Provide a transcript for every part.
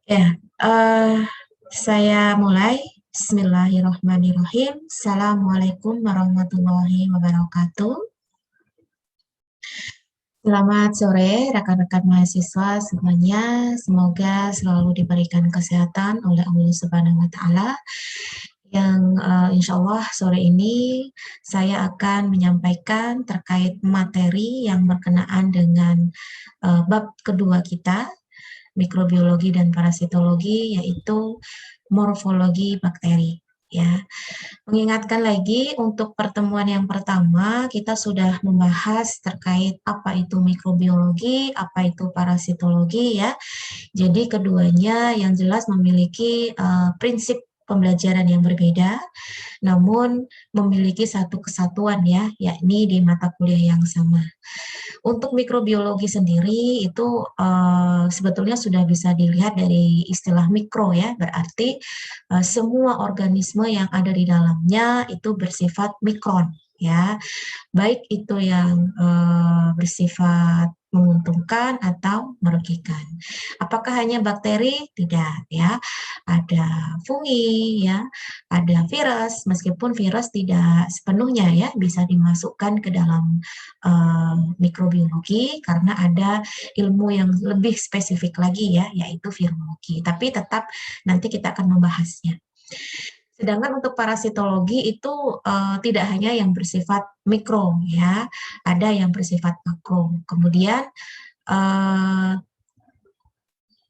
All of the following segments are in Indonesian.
Ya, eh, saya mulai. Bismillahirrahmanirrahim. Assalamualaikum warahmatullahi wabarakatuh. Selamat sore, rekan-rekan mahasiswa semuanya. Semoga selalu diberikan kesehatan oleh Allah Subhanahu wa Ta'ala. Yang insya Allah sore ini saya akan menyampaikan terkait materi yang berkenaan dengan bab kedua kita, mikrobiologi dan parasitologi, yaitu morfologi bakteri. Ya, mengingatkan lagi untuk pertemuan yang pertama kita sudah membahas terkait apa itu mikrobiologi, apa itu parasitologi ya. Jadi keduanya yang jelas memiliki prinsip pembelajaran yang berbeda, namun memiliki satu kesatuan ya, yakni di mata kuliah yang sama. Untuk mikrobiologi sendiri itu sebetulnya sudah bisa dilihat dari istilah mikro ya, berarti semua organisme yang ada di dalamnya itu bersifat mikron ya, baik itu yang bersifat menguntungkan atau merugikan. Apakah hanya bakteri? Tidak ya. Ada fungi ya, ada virus, meskipun virus tidak sepenuhnya ya bisa dimasukkan ke dalam mikrobiologi karena ada ilmu yang lebih spesifik lagi ya, yaitu virologi. Tapi tetap nanti kita akan membahasnya. Sedangkan untuk parasitologi itu tidak hanya yang bersifat mikro ya, ada yang bersifat makro. Kemudian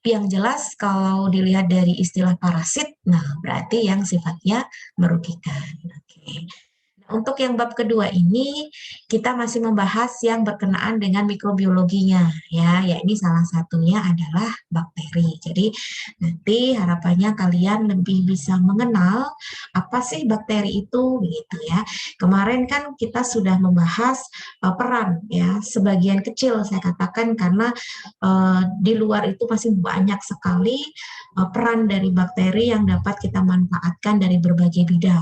yang jelas kalau dilihat dari istilah parasit, nah berarti yang sifatnya merugikan. Oke. Untuk yang bab kedua ini, kita masih membahas yang berkenaan dengan mikrobiologinya, ya ini salah satunya adalah bakteri. Jadi nanti harapannya kalian lebih bisa mengenal apa sih bakteri itu, begitu ya. Kemarin kan kita sudah membahas peran, ya sebagian kecil saya katakan karena di luar itu masih banyak sekali peran dari bakteri yang dapat kita manfaatkan dari berbagai bidang.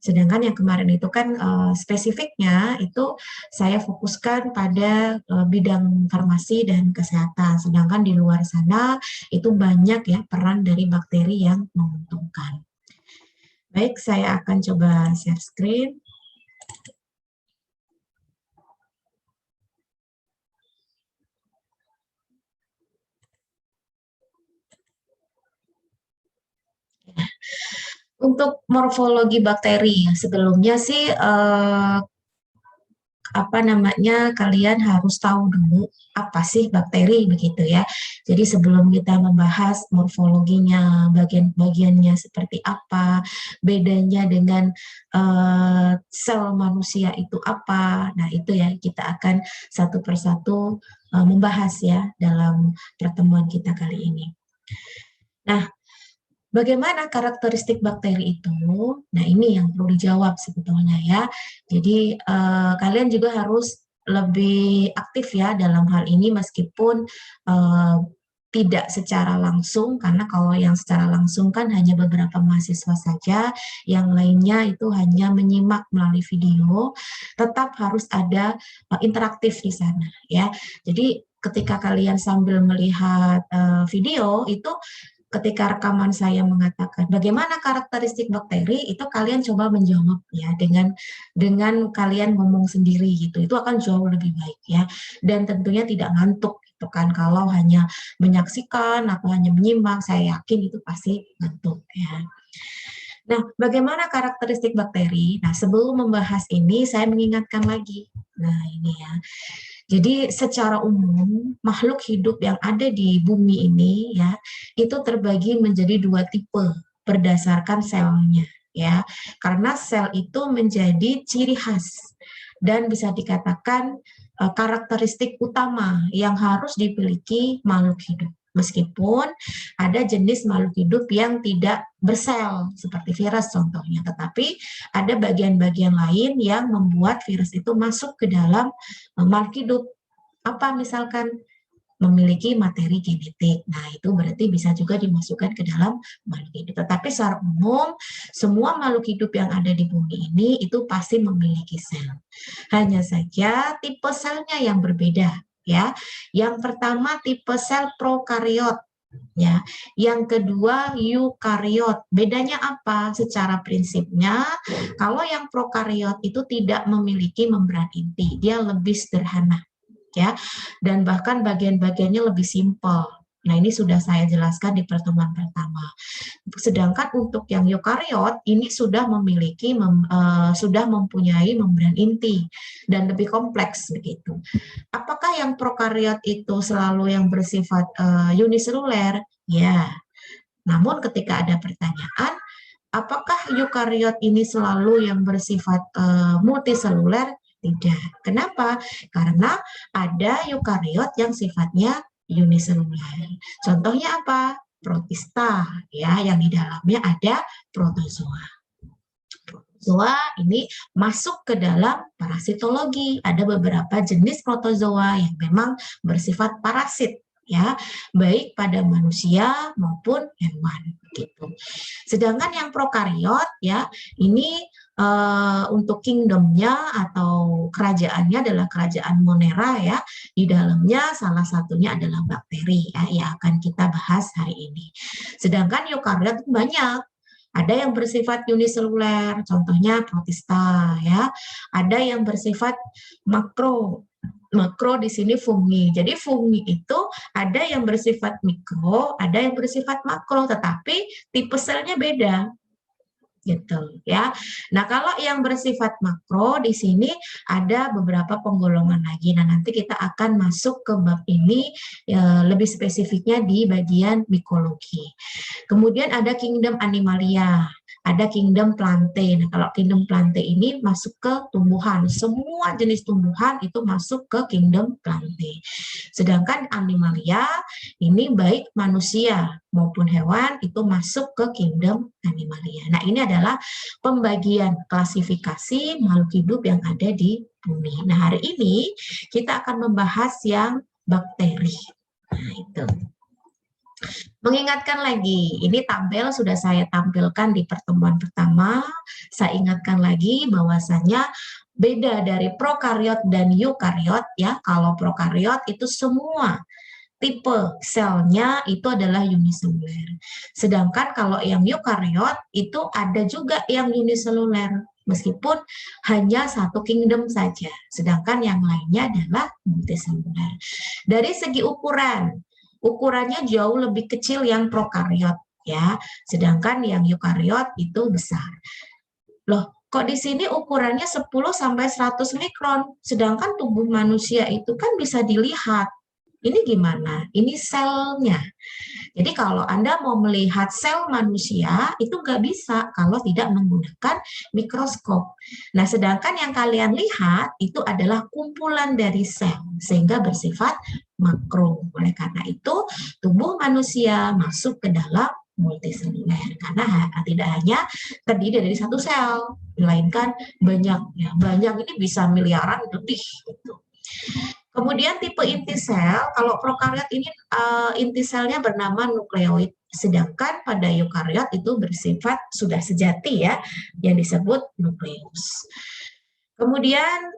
Sedangkan yang kemarin itu kan spesifiknya itu saya fokuskan pada bidang farmasi dan kesehatan. Sedangkan di luar sana itu banyak ya peran dari bakteri yang menguntungkan. Baik, saya akan coba share screen. Untuk morfologi bakteri, sebelumnya sih kalian harus tahu dulu apa sih bakteri begitu ya. Jadi sebelum kita membahas morfologinya, bagian-bagiannya seperti apa, bedanya dengan sel manusia itu apa. Nah, itu ya kita akan satu persatu membahas ya dalam pertemuan kita kali ini. Nah, bagaimana karakteristik bakteri itu? Nah, ini yang perlu dijawab sebetulnya ya. Jadi, kalian juga harus lebih aktif ya dalam hal ini meskipun tidak secara langsung, karena kalau yang secara langsung kan hanya beberapa mahasiswa saja, yang lainnya itu hanya menyimak melalui video, tetap harus ada interaktif di sana ya. Jadi ketika kalian sambil melihat video itu, ketika rekaman saya mengatakan bagaimana karakteristik bakteri, itu kalian coba menjawab ya dengan kalian ngomong sendiri gitu. Itu akan jauh lebih baik ya. Dan tentunya tidak ngantuk gitu kan. Kalau hanya menyaksikan atau hanya menyimak, saya yakin itu pasti ngantuk ya. Nah, bagaimana karakteristik bakteri? Nah, sebelum membahas ini saya mengingatkan lagi. Nah, ini ya. Jadi secara umum makhluk hidup yang ada di bumi ini ya itu terbagi menjadi dua tipe berdasarkan selnya ya. Karena sel itu menjadi ciri khas dan bisa dikatakan karakteristik utama yang harus dimiliki makhluk hidup. Meskipun ada jenis makhluk hidup yang tidak bersel seperti virus contohnya, tetapi ada bagian-bagian lain yang membuat virus itu masuk ke dalam makhluk hidup. Apa misalkan memiliki materi genetik. Nah, itu berarti bisa juga dimasukkan ke dalam makhluk hidup. Tetapi secara umum, semua makhluk hidup yang ada di bumi ini itu pasti memiliki sel. Hanya saja tipe selnya yang berbeda, ya. Yang pertama tipe sel prokariot. Ya, yang kedua eukariot. Bedanya apa? Secara prinsipnya, kalau yang prokariot itu tidak memiliki membran inti, dia lebih sederhana, ya, dan bahkan bagian-bagiannya lebih simpel. Nah, ini sudah saya jelaskan di pertemuan pertama. Sedangkan untuk yang eukariot ini sudah memiliki sudah mempunyai membran inti dan lebih kompleks begitu. Apakah yang prokariot itu selalu yang bersifat uniseluler? Ya. Namun ketika ada pertanyaan, apakah eukariot ini selalu yang bersifat multiseluler? Tidak. Kenapa? Karena ada eukariot yang sifatnya uniseluler. Contohnya apa? Protista, ya, yang di dalamnya ada protozoa. Protozoa ini masuk ke dalam parasitologi. Ada beberapa jenis protozoa yang memang bersifat parasit, ya, baik pada manusia maupun hewan gitu. Sedangkan yang prokariot, ya, ini untuk kingdomnya atau kerajaannya adalah kerajaan Monera, ya. Di dalamnya salah satunya adalah bakteri, ya, yang akan kita bahas hari ini. Sedangkan eukariot banyak. Ada yang bersifat uniseluler, contohnya protista, ya. Ada yang bersifat makro. Makro di sini fungi. Jadi fungi itu ada yang bersifat mikro, ada yang bersifat makro, tetapi tipe selnya beda. Gitu, ya. Nah, kalau yang bersifat makro di sini ada beberapa penggolongan lagi. Nah, nanti kita akan masuk ke bab ini ya, lebih spesifiknya di bagian mikologi. Kemudian ada kingdom animalia, ada kingdom plante. Nah, kalau kingdom plante ini masuk ke tumbuhan. Semua jenis tumbuhan itu masuk ke kingdom plante. Sedangkan animalia ini baik manusia maupun hewan itu masuk ke kingdom animalia. Nah, ini adalah pembagian klasifikasi makhluk hidup yang ada di bumi. Nah, hari ini kita akan membahas yang bakteri. Nah, itu. Mengingatkan lagi, ini tabel sudah saya tampilkan di pertemuan pertama. Saya ingatkan lagi bahwasanya beda dari prokariot dan eukariot, ya. Kalau prokariot itu semua tipe selnya itu adalah uniseluler. Sedangkan kalau yang eukariot itu ada juga yang uniseluler, meskipun hanya satu kingdom saja. Sedangkan yang lainnya adalah multiseluler. Dari segi ukuran, ukurannya jauh lebih kecil yang prokariot, ya. Sedangkan yang eukariot itu besar. Loh, kok di sini ukurannya 10 sampai 100 mikron, sedangkan tubuh manusia itu kan bisa dilihat. Ini gimana? Ini selnya. Jadi kalau Anda mau melihat sel manusia, itu nggak bisa kalau tidak menggunakan mikroskop. Nah, sedangkan yang kalian lihat itu adalah kumpulan dari sel, sehingga bersifat makro. Oleh karena itu, tubuh manusia masuk ke dalam multiseluler, karena tidak hanya terdiri dari satu sel, melainkan banyak. Ya, banyak ini bisa miliaran lebih. Gitu. Kemudian tipe inti sel, kalau prokariot ini inti selnya bernama nukleoid, sedangkan pada eukariot itu bersifat sudah sejati, ya, yang disebut nukleus. Kemudian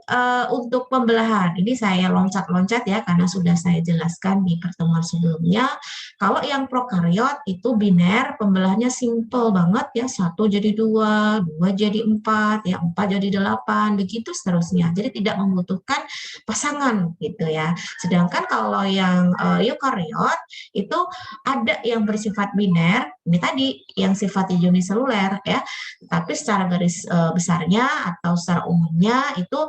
untuk pembelahan, ini saya loncat-loncat ya karena sudah saya jelaskan di pertemuan sebelumnya. Kalau yang prokariot itu biner, pembelahannya simple banget ya, 1 jadi 2, 2 jadi 4, ya 4 jadi 8, begitu seterusnya. Jadi tidak membutuhkan pasangan gitu ya. Sedangkan kalau yang eukariot itu ada yang bersifat biner, ini tadi yang sifatnya uniseluler ya, tapi secara garis besarnya atau secara umumnya itu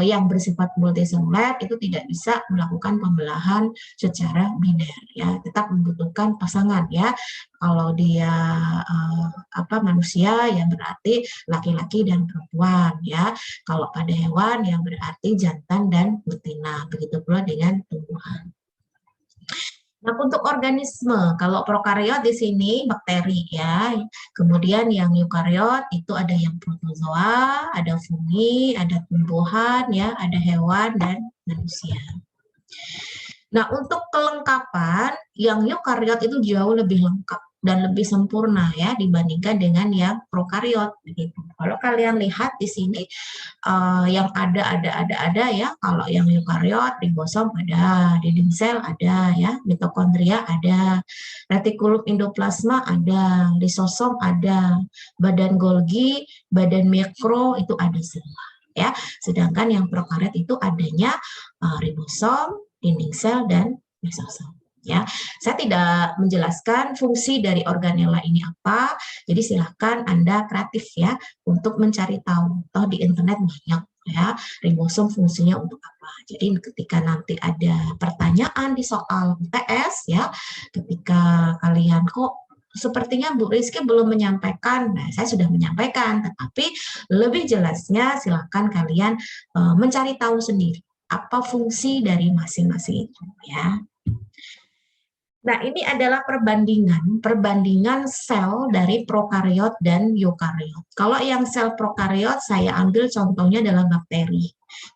yang bersifat multiseluler itu tidak bisa melakukan pembelahan secara biner, ya, tetap membutuhkan pasangan, ya. Kalau dia manusia yang berarti laki-laki dan perempuan, ya. Kalau pada hewan yang berarti jantan dan betina, begitu pula dengan tumbuhan. Nah, untuk organisme, kalau prokariot di sini bakteri, ya. Kemudian yang eukariot itu ada yang protozoa, ada fungi, ada tumbuhan, ya, ada hewan dan manusia. Nah, untuk kelengkapan, yang eukariot itu jauh lebih lengkap. dan lebih sempurna ya dibandingkan dengan yang prokariot begitu. Kalau kalian lihat di sini yang ada ya. Kalau yang eukariot, ribosom ada, dinding sel ada ya, mitokondria ada, retikulum endoplasma ada, lisosom ada, badan Golgi, badan mikro itu ada semua ya. Sedangkan yang prokariot itu adanya ribosom, dinding sel dan mesosom. Ya, saya tidak menjelaskan fungsi dari organela ini apa, jadi silahkan Anda kreatif ya untuk mencari tahu. Toh di internet banyak ya ribosom fungsinya untuk apa. Jadi ketika nanti ada pertanyaan di soal UTS ya, ketika kalian kok sepertinya Bu Rizky belum menyampaikan, nah saya sudah menyampaikan, tetapi lebih jelasnya silahkan kalian mencari tahu sendiri apa fungsi dari masing-masing itu ya. Nah, ini adalah perbandingan sel dari prokariot dan eukariot. Kalau yang sel prokariot, saya ambil contohnya adalah bakteri.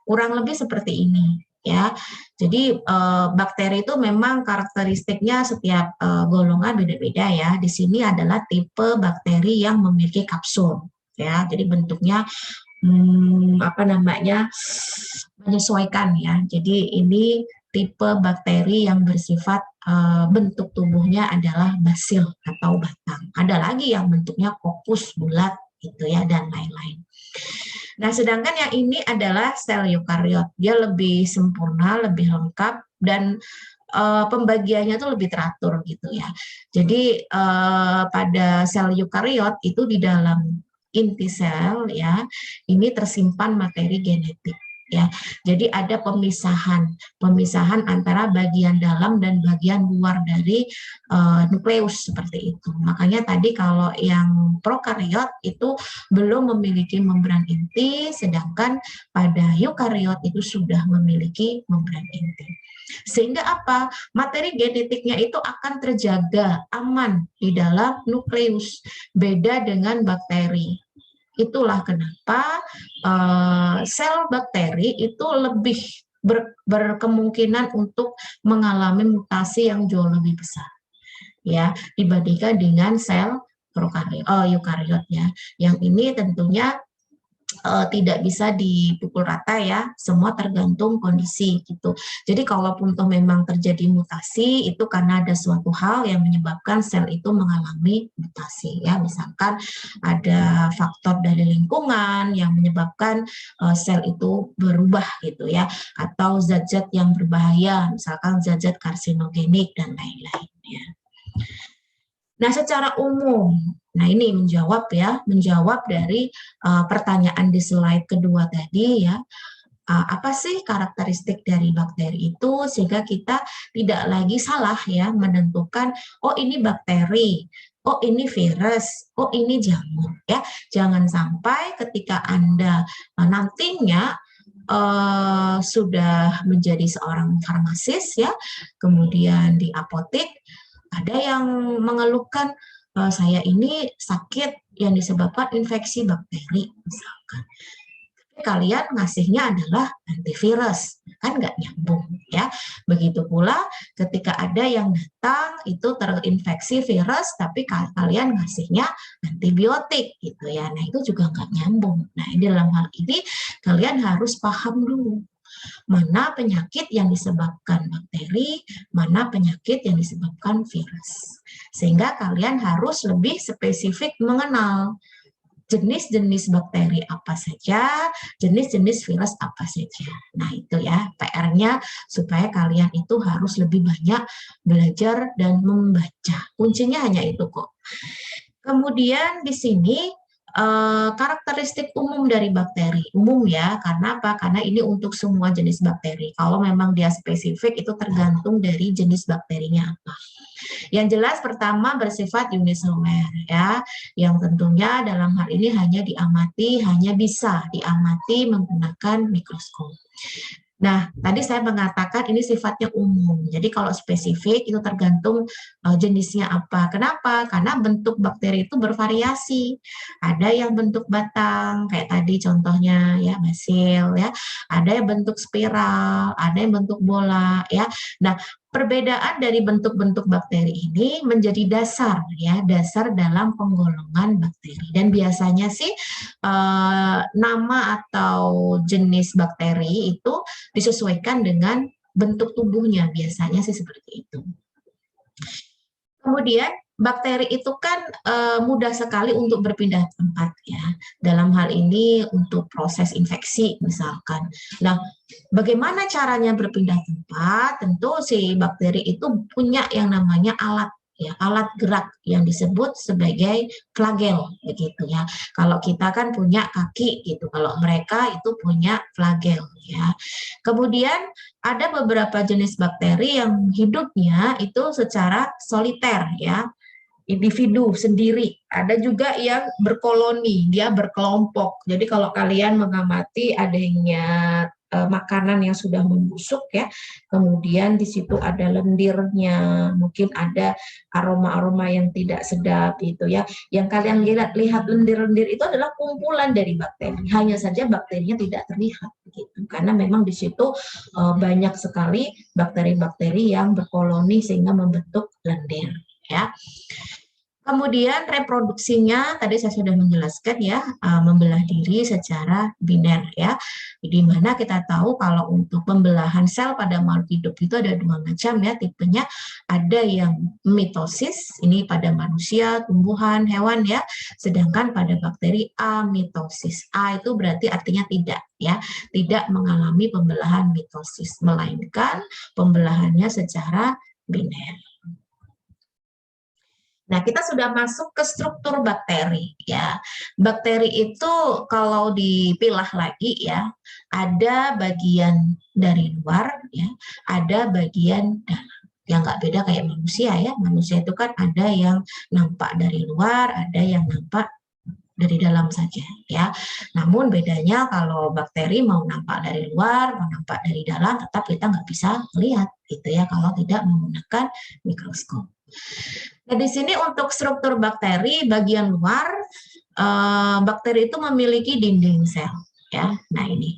Kurang lebih seperti ini, ya. Jadi bakteri itu memang karakteristiknya setiap golongan beda-beda ya. Di sini adalah tipe bakteri yang memiliki kapsul, ya. Jadi bentuknya menyesuaikan ya. Jadi ini tipe bakteri yang bersifat bentuk tubuhnya adalah basil atau batang. Ada lagi yang bentuknya kokus bulat gitu ya dan lain-lain. Nah, sedangkan yang ini adalah sel eukariot. Dia lebih sempurna, lebih lengkap dan pembagiannya itu lebih teratur gitu ya. Jadi pada sel eukariot itu di dalam inti sel ya, ini tersimpan materi genetik. Ya, jadi ada pemisahan antara bagian dalam dan bagian luar dari nukleus seperti itu. Makanya tadi kalau yang prokariot itu belum memiliki membran inti, sedangkan pada eukariot itu sudah memiliki membran inti. Sehingga apa? Materi genetiknya itu akan terjaga aman di dalam nukleus. Beda dengan bakteri. Itulah kenapa sel bakteri itu lebih berkemungkinan untuk mengalami mutasi yang jauh lebih besar ya dibandingkan dengan sel eukariot ya. Yang ini tentunya tidak bisa dipukul rata ya, semua tergantung kondisi gitu. Jadi kalaupun toh memang terjadi mutasi itu karena ada suatu hal yang menyebabkan sel itu mengalami mutasi ya, misalkan ada faktor dari lingkungan yang menyebabkan sel itu berubah gitu ya, atau zat-zat yang berbahaya, misalkan zat-zat karsinogenik dan lain-lain ya. Nah, secara umum, nah ini menjawab dari pertanyaan di slide kedua tadi ya. Apa sih karakteristik dari bakteri itu sehingga kita tidak lagi salah ya menentukan oh ini bakteri, oh ini virus, oh ini jamur ya. Jangan sampai ketika Anda nantinya sudah menjadi seorang farmasis ya, kemudian di apotek ada yang mengeluhkan saya ini sakit yang disebabkan infeksi bakteri misalkan. Tapi kalian ngasihnya adalah antivirus, kan nggak nyambung ya. Begitu pula ketika ada yang datang itu terinfeksi virus, tapi kalian ngasihnya antibiotik gitu ya. Nah itu juga nggak nyambung. Nah dalam hal ini kalian harus paham dulu mana penyakit yang disebabkan bakteri, mana penyakit yang disebabkan virus. Sehingga kalian harus lebih spesifik mengenal jenis-jenis bakteri apa saja, jenis-jenis virus apa saja. Nah itu ya PR-nya supaya kalian itu harus lebih banyak belajar dan membaca. Kuncinya hanya itu kok. Kemudian di sini karakteristik umum dari bakteri. Umum ya, karena apa? Karena ini untuk semua jenis bakteri. Kalau memang dia spesifik, itu tergantung dari jenis bakterinya apa. Yang jelas pertama bersifat uniseluler ya, yang tentunya dalam hal ini hanya bisa diamati menggunakan mikroskop. Nah, tadi saya mengatakan ini sifatnya umum. Jadi kalau spesifik itu tergantung jenisnya apa. Kenapa? Karena bentuk bakteri itu bervariasi. Ada yang bentuk batang, kayak tadi contohnya ya basil ya. Ada yang bentuk spiral, ada yang bentuk bola ya. Nah, Perbedaan dari bentuk-bentuk bakteri ini menjadi dasar ya, dasar dalam penggolongan bakteri. Dan biasanya sih nama atau jenis bakteri itu disesuaikan dengan bentuk tubuhnya, biasanya sih seperti itu. Kemudian bakteri itu kan mudah sekali untuk berpindah tempat ya. Dalam hal ini untuk proses infeksi misalkan. Nah, bagaimana caranya berpindah tempat? Tentu si bakteri itu punya yang namanya alat ya, alat gerak yang disebut sebagai flagel begitu ya. Kalau kita kan punya kaki gitu, kalau mereka itu punya flagel ya. Kemudian ada beberapa jenis bakteri yang hidupnya itu secara soliter ya, individu sendiri. Ada juga yang berkoloni, dia berkelompok. Jadi kalau kalian mengamati adanya makanan yang sudah membusuk ya, kemudian di situ ada lendirnya, mungkin ada aroma-aroma yang tidak sedap gitu ya. Yang kalian lihat lendir-lendir itu adalah kumpulan dari bakteri. Hanya saja bakterinya tidak terlihat gitu. Karena memang di situ banyak sekali bakteri-bakteri yang berkoloni sehingga membentuk lendir ya. Kemudian reproduksinya tadi saya sudah menjelaskan ya, membelah diri secara biner ya, di mana kita tahu kalau untuk pembelahan sel pada makhluk hidup itu ada dua macam ya tipenya, ada yang mitosis ini pada manusia, tumbuhan, hewan ya, sedangkan pada bakteri amitosis. A itu berarti artinya tidak ya, tidak mengalami pembelahan mitosis, melainkan pembelahannya secara biner. Nah, kita sudah masuk ke struktur bakteri ya. Bakteri itu kalau dipilah lagi ya, ada bagian dari luar ya, ada bagian dalam. Yang nggak beda kayak manusia ya. Manusia itu kan ada yang nampak dari luar, ada yang nampak dari dalam saja ya. Namun bedanya kalau bakteri mau nampak dari luar, mau nampak dari dalam, tetap kita nggak bisa melihat gitu ya kalau tidak menggunakan mikroskop. Nah, di sini untuk struktur bakteri bagian luar, bakteri itu memiliki dinding sel, ya. Nah ini.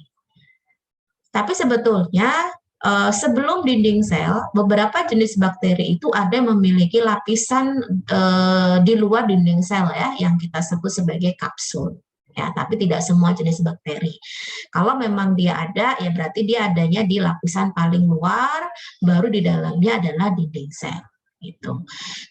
Tapi sebetulnya sebelum dinding sel, beberapa jenis bakteri itu ada memiliki lapisan di luar dinding sel ya, yang kita sebut sebagai kapsul. Ya, tapi tidak semua jenis bakteri. Kalau memang dia ada, ya berarti dia adanya di lapisan paling luar, baru di dalamnya adalah dinding sel. Gitu.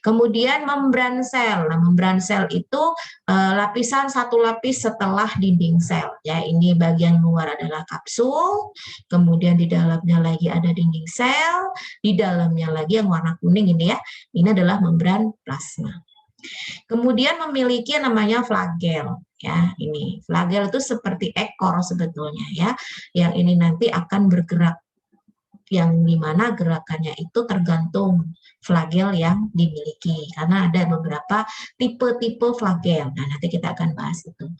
Kemudian membran sel. Nah, membran sel itu lapisan satu lapis setelah dinding sel. Ya, ini bagian luar adalah kapsul, kemudian di dalamnya lagi ada dinding sel, di dalamnya lagi yang warna kuning ini ya, ini adalah membran plasma. Kemudian memiliki namanya flagel. Ya, ini flagel itu seperti ekor sebetulnya ya, yang ini nanti akan bergerak, yang dimana gerakannya itu tergantung flagel yang dimiliki, karena ada beberapa tipe-tipe flagel. Nah, nanti kita akan bahas itu.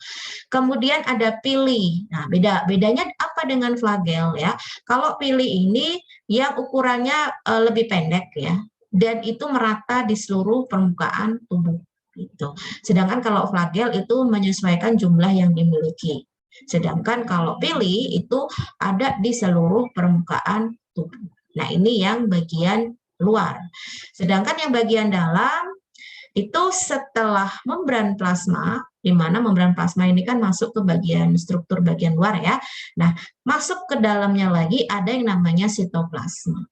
Kemudian ada pili. Nah, bedanya apa dengan flagel ya? Kalau pili ini yang ukurannya lebih pendek ya, dan itu merata di seluruh permukaan tubuh gitu. Sedangkan kalau flagel itu menyesuaikan jumlah yang dimiliki. Sedangkan kalau pili itu ada di seluruh permukaan tubuh. Nah, ini yang bagian luar. Sedangkan yang bagian dalam itu setelah membran plasma, di mana membran plasma ini kan masuk ke bagian struktur bagian luar ya. Nah, masuk ke dalamnya lagi ada yang namanya sitoplasma.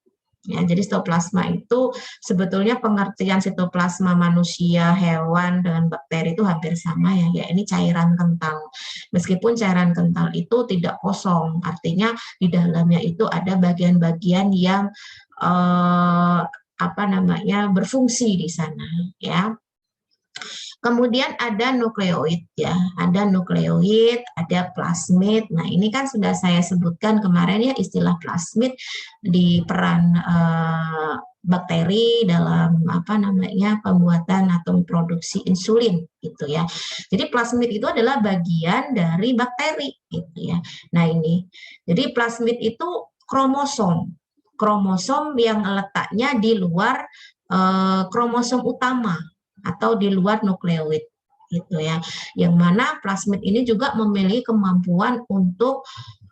Ya, jadi sitoplasma itu sebetulnya pengertian sitoplasma manusia, hewan, dengan bakteri itu hampir sama ya. Ya, ini cairan kental. Meskipun cairan kental itu tidak kosong, artinya di dalamnya itu ada bagian-bagian yang berfungsi di sana ya. Kemudian ada nukleoid ya, ada nukleoid, ada plasmid. Nah, ini kan sudah saya sebutkan kemarin ya, istilah plasmid di peran bakteri dalam pembuatan atau produksi insulin gitu ya. Jadi plasmid itu adalah bagian dari bakteri gitu ya. Nah, ini. Jadi plasmid itu kromosom yang letaknya di luar kromosom utama atau di luar nukleoid gitu ya, yang mana plasmid ini juga memiliki kemampuan untuk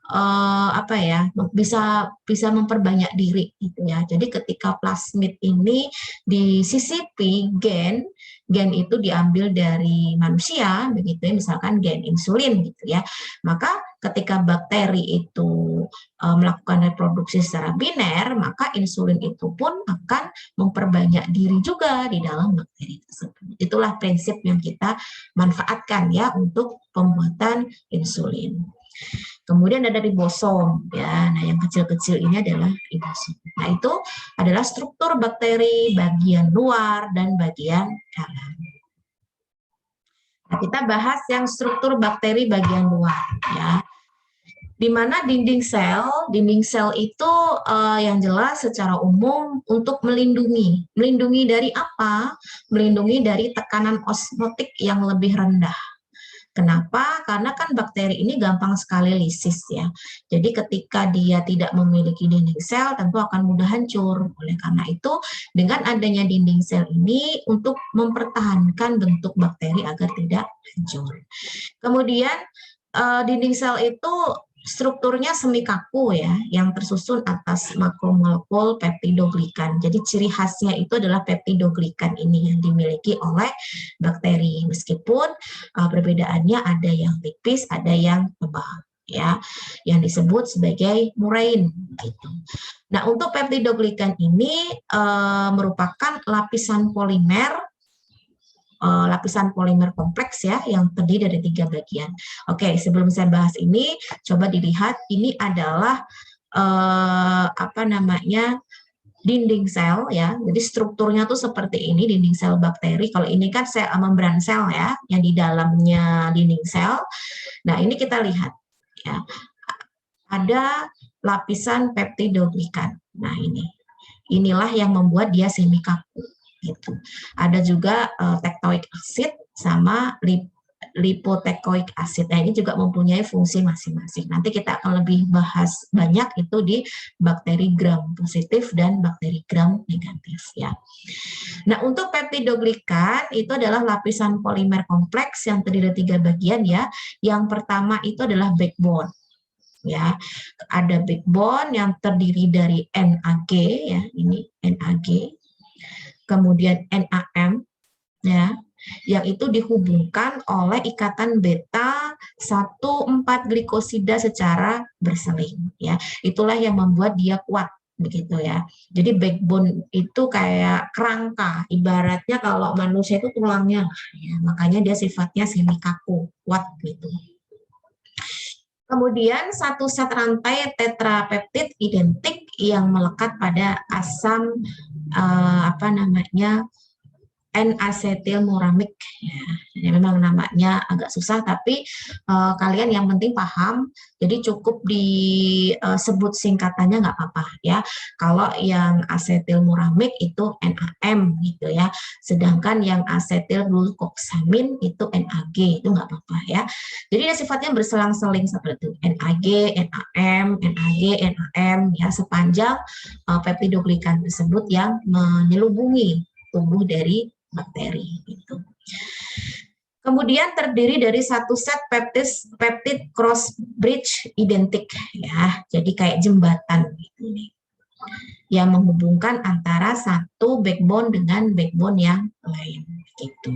apa ya, bisa memperbanyak diri gitu ya. Jadi ketika plasmid ini disisipi gen itu diambil dari manusia begitu ya, misalkan gen insulin gitu ya. Maka ketika bakteri itu melakukan reproduksi secara biner, maka insulin itu pun akan memperbanyak diri juga di dalam bakteri tersebut. Itulah prinsip yang kita manfaatkan ya untuk pembuatan insulin. Kemudian ada ribosom ya. Nah, yang kecil-kecil ini adalah ribosom. Nah, itu adalah struktur bakteri bagian luar dan bagian dalam. Nah, kita bahas yang struktur bakteri bagian luar ya. Di mana dinding sel itu yang jelas secara umum untuk melindungi. Melindungi dari apa? Melindungi dari tekanan osmotik yang lebih rendah. Kenapa? Karena kan bakteri ini gampang sekali lisis ya. Jadi ketika dia tidak memiliki dinding sel tentu akan mudah hancur. Oleh karena itu dengan adanya dinding sel ini untuk mempertahankan bentuk bakteri agar tidak hancur. Kemudian dinding sel itu strukturnya semi kaku ya, yang tersusun atas makromolekul peptidoglikan. Jadi ciri khasnya itu adalah peptidoglikan ini yang dimiliki oleh bakteri. Meskipun perbedaannya ada yang tipis, ada yang tebal ya, yang disebut sebagai murein gitu. Nah, untuk peptidoglikan ini merupakan lapisan polimer kompleks ya yang terdiri dari 3 bagian. Oke, sebelum saya bahas ini, coba dilihat ini adalah dinding sel ya. Jadi strukturnya tuh seperti ini dinding sel bakteri. Kalau ini kan membran sel ya, yang di dalamnya dinding sel. Nah, ini kita lihat ya. Ada lapisan peptidoglikan. Nah, inilah yang membuat dia semi kaku. Gitu. Ada juga tektoik acid sama lipotekoik acid. Nah, ini juga mempunyai fungsi masing-masing. Nanti kita akan lebih bahas banyak itu di bakteri gram positif dan bakteri gram negatif ya. Nah, untuk peptidoglikan itu adalah lapisan polimer kompleks yang terdiri dari 3 bagian ya. Yang pertama itu adalah backbone. Ya, ada backbone yang terdiri dari NAG ya, ini NAG. Kemudian NAM ya, yang itu dihubungkan oleh ikatan beta 1,4 glikosida secara berseling ya. Itulah yang membuat dia kuat begitu ya. Jadi backbone itu kayak kerangka, ibaratnya kalau manusia itu tulangnya ya, makanya dia sifatnya semi kaku, kuat gitu. Kemudian satu set rantai tetrapeptid identik yang melekat pada asam N-asetilmuramik ya. Jadi memang namanya agak susah tapi kalian yang penting paham. Jadi cukup disebut singkatannya nggak apa-apa ya. Kalau yang asetilmuramik itu NAM gitu ya. Sedangkan yang asetilglukoksamin itu NAG itu nggak apa-apa ya. Jadi dia sifatnya berselang-seling seperti itu. NAG, NAM, NAG, NAM ya sepanjang peptidoglikan tersebut yang menyelubungi tubuh dari bakteri itu. Kemudian terdiri dari satu set peptid cross bridge identik ya. Jadi kayak jembatan gitu nih. Yang menghubungkan antara satu backbone dengan backbone yang lain gitu.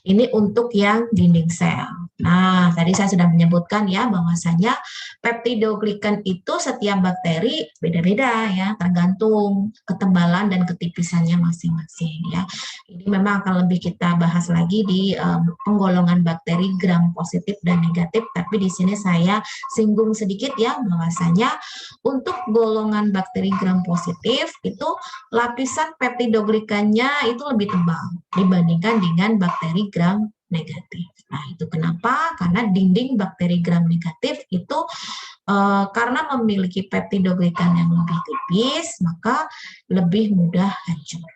Ini untuk yang dinding sel. Nah, tadi saya sudah menyebutkan ya bahwasanya peptidoglikan itu setiap bakteri beda-beda ya, tergantung ketebalan dan ketipisannya masing-masing ya. Ini memang akan lebih kita bahas lagi di penggolongan bakteri gram positif dan negatif, tapi di sini saya singgung sedikit ya bahwasanya untuk golongan bakteri gram positif itu lapisan peptidoglikannya itu lebih tebal dibandingkan dengan bakteri gram negatif. Nah, itu kenapa? Karena dinding bakteri gram negatif itu karena memiliki peptidoglikan yang lebih tipis, maka lebih mudah hancur.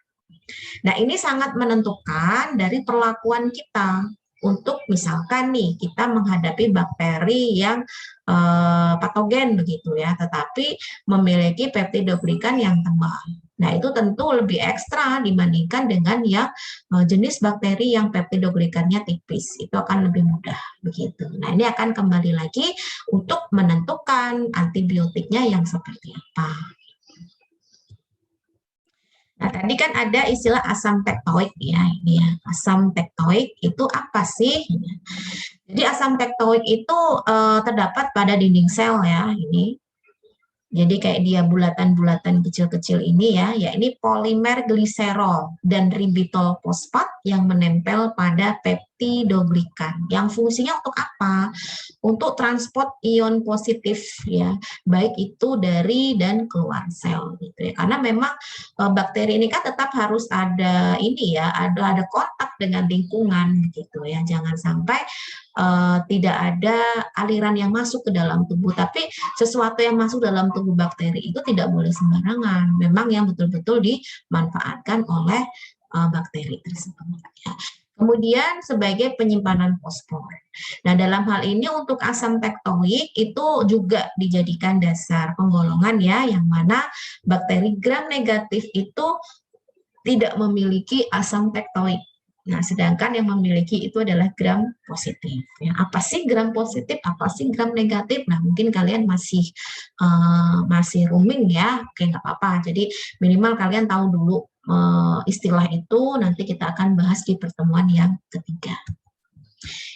Nah, ini sangat menentukan dari perlakuan kita. Untuk misalkan nih, kita menghadapi bakteri yang patogen begitu ya, tetapi memiliki peptidoglikan yang tebal. Nah, itu tentu lebih ekstra dibandingkan dengan yang jenis bakteri yang peptidoglikannya tipis. Itu akan lebih mudah begitu. Nah, ini akan kembali lagi untuk menentukan antibiotiknya yang seperti apa. Nah, tadi kan ada istilah asam tektoik ya, ini ya. Asam tektoik itu apa sih? Jadi asam tektoik itu terdapat pada dinding sel ya, ini. Jadi kayak dia bulatan-bulatan kecil-kecil ini ya ini polimer gliserol dan ribitol fosfat yang menempel pada peptidoglikan. Yang fungsinya untuk apa? Untuk transport ion positif ya, baik itu dari dan keluar sel gitu ya. Karena memang bakteri ini kan tetap harus ada ini ya, ada kontak dengan lingkungan gitu ya. Jangan sampai tidak ada aliran yang masuk ke dalam tubuh, tapi sesuatu yang masuk dalam tubuh bakteri itu tidak boleh sembarangan. Memang yang betul-betul dimanfaatkan oleh bakteri tersebut. Ya. Kemudian sebagai penyimpanan fosfor. Nah, dalam hal ini untuk asam tektoik itu juga dijadikan dasar penggolongan ya, yang mana bakteri gram negatif itu tidak memiliki asam tektoik. Nah, sedangkan yang memiliki itu adalah gram positif. Ya, apa sih gram positif? Apa sih gram negatif? Nah, mungkin kalian masih rooming ya. Oke, nggak apa-apa. Jadi minimal kalian tahu dulu istilah itu. Nanti kita akan bahas di pertemuan yang ketiga.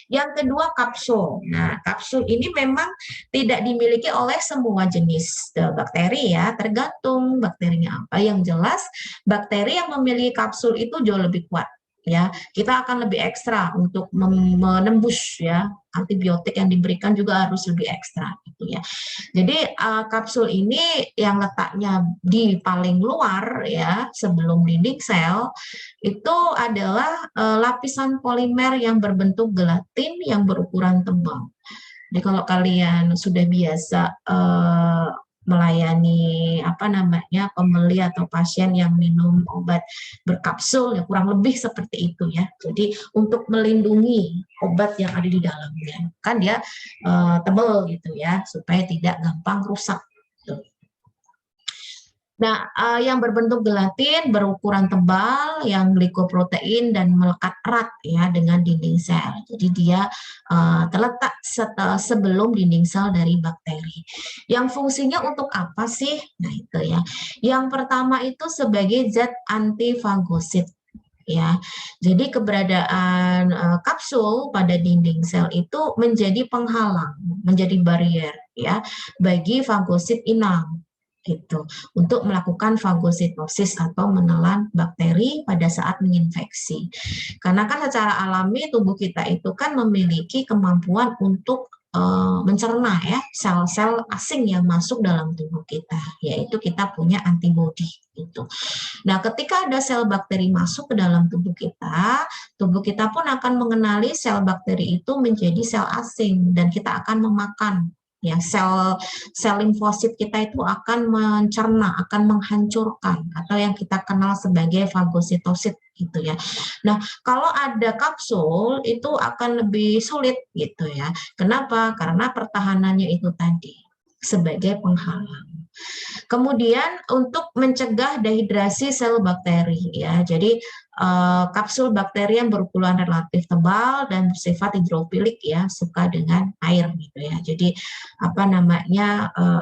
Yang kedua, kapsul. Nah, kapsul ini memang tidak dimiliki oleh semua jenis bakteri ya, tergantung bakterinya apa. Yang jelas, bakteri yang memiliki kapsul itu jauh lebih kuat ya. Kita akan lebih ekstra untuk menembus ya, antibiotik yang diberikan juga harus lebih ekstra gitu ya. Jadi kapsul ini yang letaknya di paling luar ya, sebelum dinding sel, itu adalah lapisan polimer yang berbentuk gelatin yang berukuran tebal. Jadi kalau kalian sudah biasa melayani pembeli atau pasien yang minum obat berkapsul ya kurang lebih seperti itu ya. Jadi untuk melindungi obat yang ada di dalamnya kan dia tebal gitu ya supaya tidak gampang rusak. Nah, yang berbentuk gelatin, berukuran tebal, yang glikoprotein dan melekat erat ya dengan dinding sel. Jadi dia terletak sebelum dinding sel dari bakteri. Yang fungsinya untuk apa sih? Nah itu ya. Yang pertama itu sebagai zat antifagosit. Ya, jadi keberadaan kapsul pada dinding sel itu menjadi penghalang, menjadi barrier ya bagi fagosit inang gitu untuk melakukan fagositosis atau menelan bakteri pada saat menginfeksi. Karena kan secara alami tubuh kita itu kan memiliki kemampuan untuk mencerna ya sel-sel asing yang masuk dalam tubuh kita, yaitu kita punya antibodi gitu. Nah, ketika ada sel bakteri masuk ke dalam tubuh kita pun akan mengenali sel bakteri itu menjadi sel asing dan kita akan memakan ya sel limfosit kita itu akan mencerna, akan menghancurkan atau yang kita kenal sebagai fagositosit gitu ya. Nah, kalau ada kapsul itu akan lebih sulit gitu ya. Kenapa? Karena pertahanannya itu tadi sebagai penghalang. Kemudian untuk mencegah dehidrasi sel bakteri ya. Jadi kapsul bakteri yang berukuran relatif tebal dan bersifat hidrofilik ya, suka dengan air gitu ya. Jadi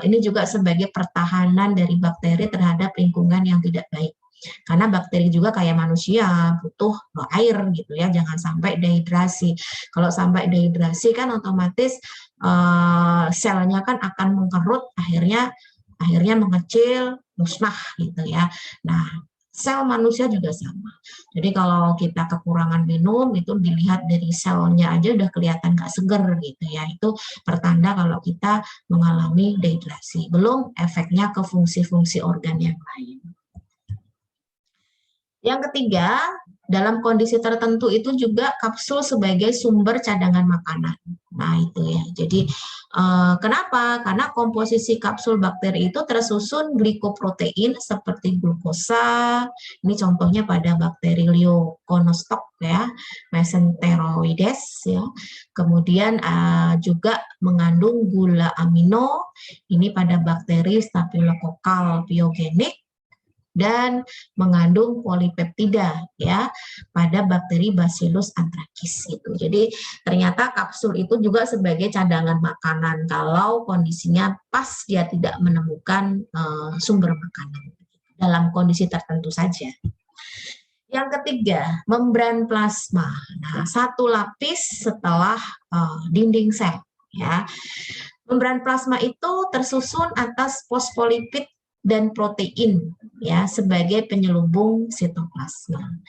ini juga sebagai pertahanan dari bakteri terhadap lingkungan yang tidak baik. Karena bakteri juga kayak manusia butuh air gitu ya, jangan sampai dehidrasi. Kalau sampai dehidrasi kan otomatis selnya kan akan mengkerut, akhirnya mengecil, musnah gitu ya. Nah, sel manusia juga sama. Jadi kalau kita kekurangan minum itu dilihat dari selnya aja udah kelihatan gak seger gitu ya. Itu pertanda kalau kita mengalami dehidrasi. Belum efeknya ke fungsi-fungsi organ yang lain. Yang ketiga, dalam kondisi tertentu itu juga kapsul sebagai sumber cadangan makanan. Nah itu ya, jadi kenapa? Karena komposisi kapsul bakteri itu tersusun glikoprotein seperti glukosa, ini contohnya pada bakteri Leuconostoc ya, mesenteroides ya, kemudian juga mengandung gula amino, ini pada bakteri Staphylococcus pyogenes, dan mengandung polipeptida ya pada bakteri Bacillus anthracis gitu. Jadi ternyata kapsul itu juga sebagai cadangan makanan kalau kondisinya pas dia tidak menemukan sumber makanan dalam kondisi tertentu saja. Yang ketiga, membran plasma. Nah, satu lapis setelah dinding sel ya. Membran plasma itu tersusun atas fosfolipid dan protein ya sebagai penyelubung sitoplasma.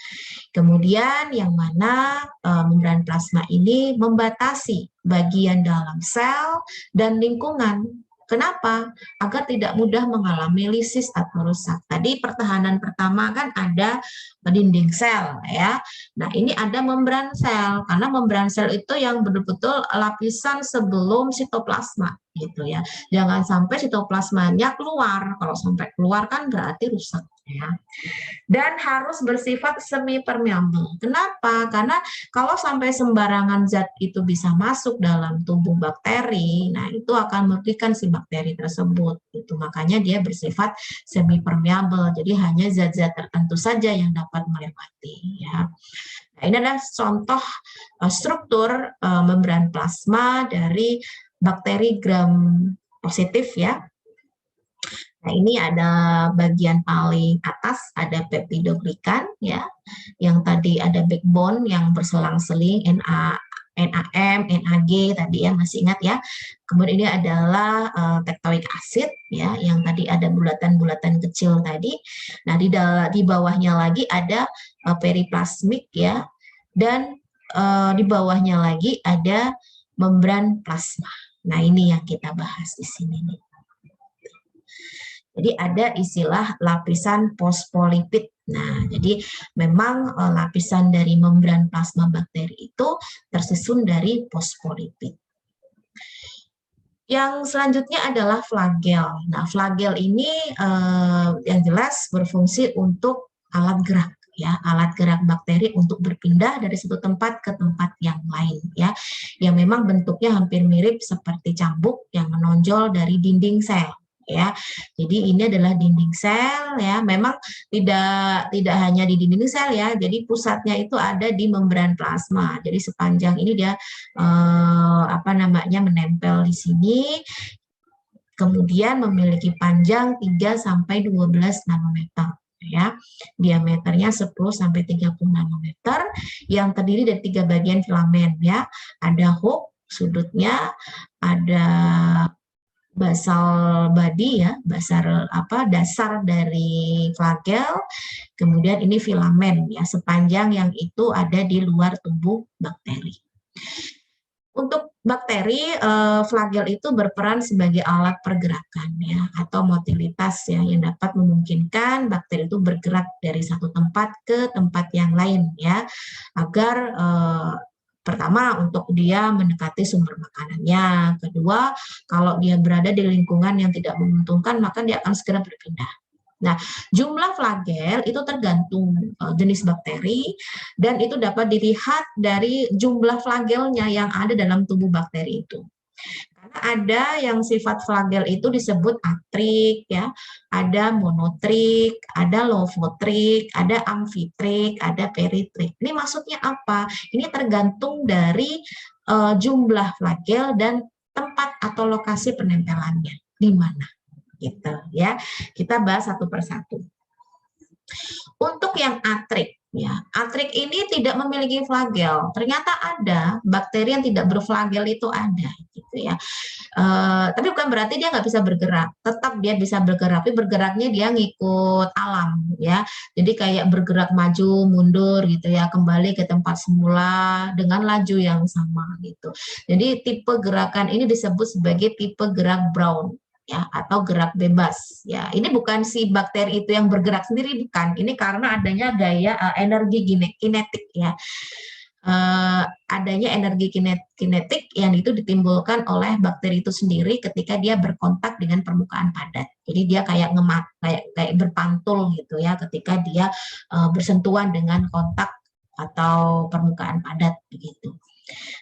Kemudian yang mana membran plasma ini membatasi bagian dalam sel dan lingkungan. Kenapa? Agar tidak mudah mengalami lisis atau rusak. Tadi pertahanan pertama kan ada dinding sel ya. Nah, ini ada membran sel karena membran sel itu yang betul-betul lapisan sebelum sitoplasma gitu ya. Jangan sampai sitoplasmanya keluar. Kalau sampai keluar kan berarti rusak ya. Dan harus bersifat semi permeable. Kenapa? Karena kalau sampai sembarangan zat itu bisa masuk dalam tubuh bakteri, nah itu akan merugikan si bakteri tersebut. Itu makanya dia bersifat semi permeable. Jadi hanya zat-zat tertentu saja yang dapat melewati ya. Nah, ini adalah contoh struktur membran plasma dari bakteri gram positif ya. Nah, ini ada bagian paling atas, ada peptidoglikan ya, yang tadi ada backbone yang berselang-seling NAM, NAG tadi ya, masih ingat ya. Kemudian ini adalah tektoik acid ya, yang tadi ada bulatan-bulatan kecil tadi. Nah, di bawahnya lagi ada periplasmik ya, dan di bawahnya lagi ada membran plasma. Nah, ini yang kita bahas di sini nih. Jadi ada istilah lapisan fosfolipid. Nah, jadi memang lapisan dari membran plasma bakteri itu tersusun dari fosfolipid. Yang selanjutnya adalah flagel. Nah, flagel ini yang jelas berfungsi untuk alat gerak ya, alat gerak bakteri untuk berpindah dari satu tempat ke tempat yang lain ya, yang memang bentuknya hampir mirip seperti cambuk yang menonjol dari dinding sel. Ya, jadi ini adalah dinding sel ya. Memang tidak hanya di dinding sel ya. Jadi pusatnya itu ada di membran plasma. Jadi sepanjang ini dia menempel di sini. Kemudian memiliki panjang 3 sampai 12 nanometer ya. Diameternya 10 sampai 30 nanometer yang terdiri dari 3 bagian filamen ya. Ada hook sudutnya, ada basal body ya, dasar dari flagel, kemudian ini filamen ya, sepanjang yang itu ada di luar tubuh bakteri. Untuk bakteri, flagel itu berperan sebagai alat pergerakan ya, atau motilitas ya, yang dapat memungkinkan bakteri itu bergerak dari satu tempat ke tempat yang lain ya, agar pertama, untuk dia mendekati sumber makanannya. Kedua, kalau dia berada di lingkungan yang tidak menguntungkan, maka dia akan segera berpindah. Nah, jumlah flagel itu tergantung jenis bakteri, dan itu dapat dilihat dari jumlah flagelnya yang ada dalam tubuh bakteri itu. Karena ada yang sifat flagel itu disebut atrik ya, ada monotrik, ada lofotrik, ada amfitrik, ada peritrik. Ini maksudnya apa? Ini tergantung dari jumlah flagel dan tempat atau lokasi penempelannya di mana gitu ya. Kita bahas satu persatu. Untuk yang atrik ya, atrik ini tidak memiliki flagel. Ternyata ada bakteri yang tidak berflagel, itu ada gitu ya. Tapi bukan berarti dia nggak bisa bergerak. Tetap dia bisa bergerak, tapi bergeraknya dia ngikut alam ya. Jadi kayak bergerak maju mundur gitu ya, kembali ke tempat semula dengan laju yang sama gitu. Jadi tipe gerakan ini disebut sebagai tipe gerak Brown ya, atau gerak bebas ya. Ini bukan si bakteri itu yang bergerak sendiri, bukan. Ini karena adanya gaya energi kinetik ya. Adanya energi kinetik yang itu ditimbulkan oleh bakteri itu sendiri ketika dia berkontak dengan permukaan padat. Jadi dia kayak kayak berpantul gitu ya ketika dia bersentuhan dengan kontak atau permukaan padat begitu.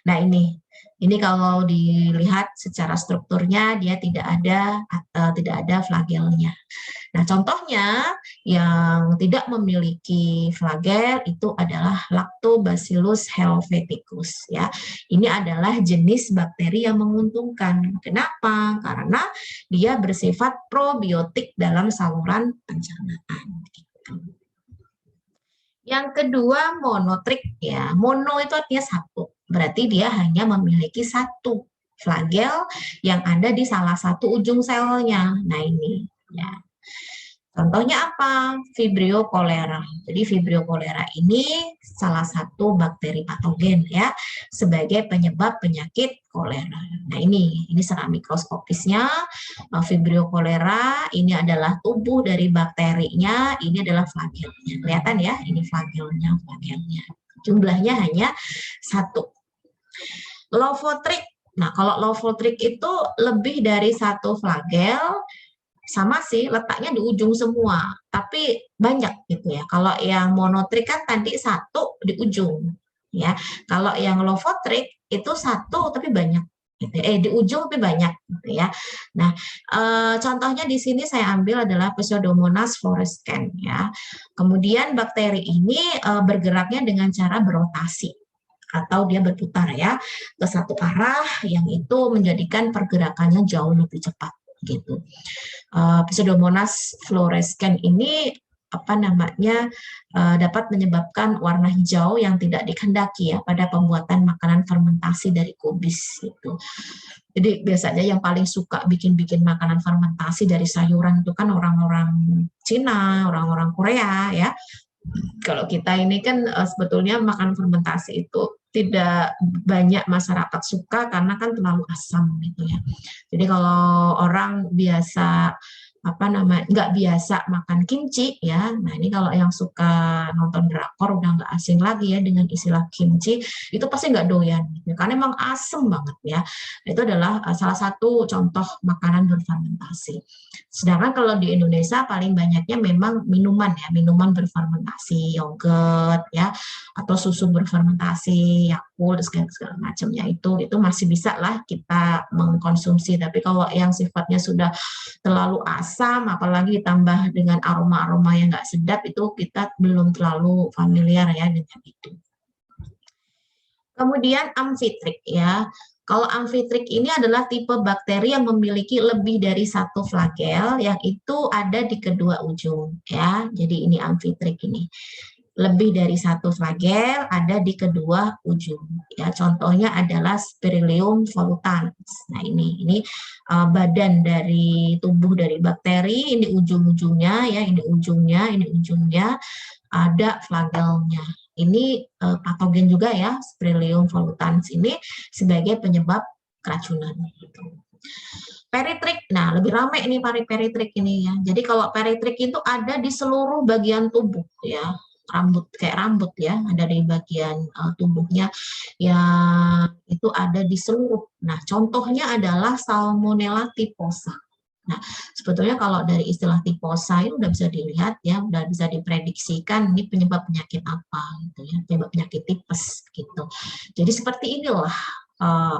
Nah, ini kalau dilihat secara strukturnya dia tidak ada flagelnya. Nah, contohnya yang tidak memiliki flagel itu adalah Lactobacillus helveticus ya. Ini adalah jenis bakteri yang menguntungkan. Kenapa? Karena dia bersifat probiotik dalam saluran pencernaan. Yang kedua monotrik ya. Mono itu artinya satu. Berarti dia hanya memiliki satu flagel yang ada di salah satu ujung selnya. Nah, ini ya. Contohnya apa? Vibrio cholera. Jadi Vibrio cholera ini salah satu bakteri patogen ya sebagai penyebab penyakit kolera. Nah, ini secara mikroskopisnya Vibrio cholera ini adalah tubuh dari bakterinya, ini adalah flagelnya. Kelihatan ya, ini flagelnya. Jumlahnya hanya satu. Lovotrik. Nah, kalau lovotrik itu lebih dari satu flagel, sama sih letaknya di ujung semua, tapi banyak gitu ya. Kalau yang monotrik kan tadi satu di ujung, ya. Kalau yang lovotrik itu satu tapi banyak, gitu. Di ujung tapi banyak, gitu ya. Nah, contohnya di sini saya ambil adalah Pseudomonas fluorescens ya. Kemudian bakteri ini bergeraknya dengan cara berotasi atau dia berputar ya ke satu arah yang itu menjadikan pergerakannya jauh lebih cepat gitu. Pseudomonas fluorescens ini dapat menyebabkan warna hijau yang tidak dikehendaki ya pada pembuatan makanan fermentasi dari kubis gitu. Jadi biasanya yang paling suka bikin makanan fermentasi dari sayuran itu kan orang-orang Cina, orang-orang Korea ya. Kalau kita ini kan sebetulnya makan fermentasi itu tidak banyak masyarakat suka karena kan terlalu asam gitu ya. Jadi kalau orang biasa nggak biasa makan kimchi ya. Nah, ini kalau yang suka nonton drakor udah nggak asing lagi ya dengan istilah kimchi, itu pasti nggak doyan gitu. Karena emang asem banget ya. Itu adalah salah satu contoh makanan berfermentasi. Sedangkan kalau di Indonesia paling banyaknya memang minuman ya, minuman berfermentasi, yogurt ya, atau susu berfermentasi, Yakult segala macamnya itu masih bisa lah kita mengkonsumsi. Tapi kalau yang sifatnya sudah terlalu asam, apalagi ditambah dengan aroma-aroma yang nggak sedap, itu kita belum terlalu familiar ya dengan itu. Kemudian amfitrik ya. Kalau amfitrik ini adalah tipe bakteri yang memiliki lebih dari satu flagel yang itu ada di kedua ujung ya. Jadi ini amfitrik ini. Lebih dari satu flagel ada di kedua ujung ya. Contohnya adalah Spirillum volutans. Nah, ini badan dari tubuh dari bakteri, ini ujung-ujungnya ya, ini ujungnya ada flagelnya. Ini patogen juga ya, Spirillum volutans ini sebagai penyebab keracunan. Peritrik, nah lebih ramai ini peritrik ini ya. Jadi kalau peritrik itu ada di seluruh bagian tubuh ya, kayak rambut ya, ada di bagian tubuhnya yang itu ada di seluruh. Nah, contohnya adalah Salmonella typhosa. Nah, sebetulnya kalau dari istilah tiposa itu udah bisa dilihat ya, udah bisa diprediksikan ini penyebab penyakit apa gitu ya, penyebab penyakit tipes gitu. Jadi seperti inilah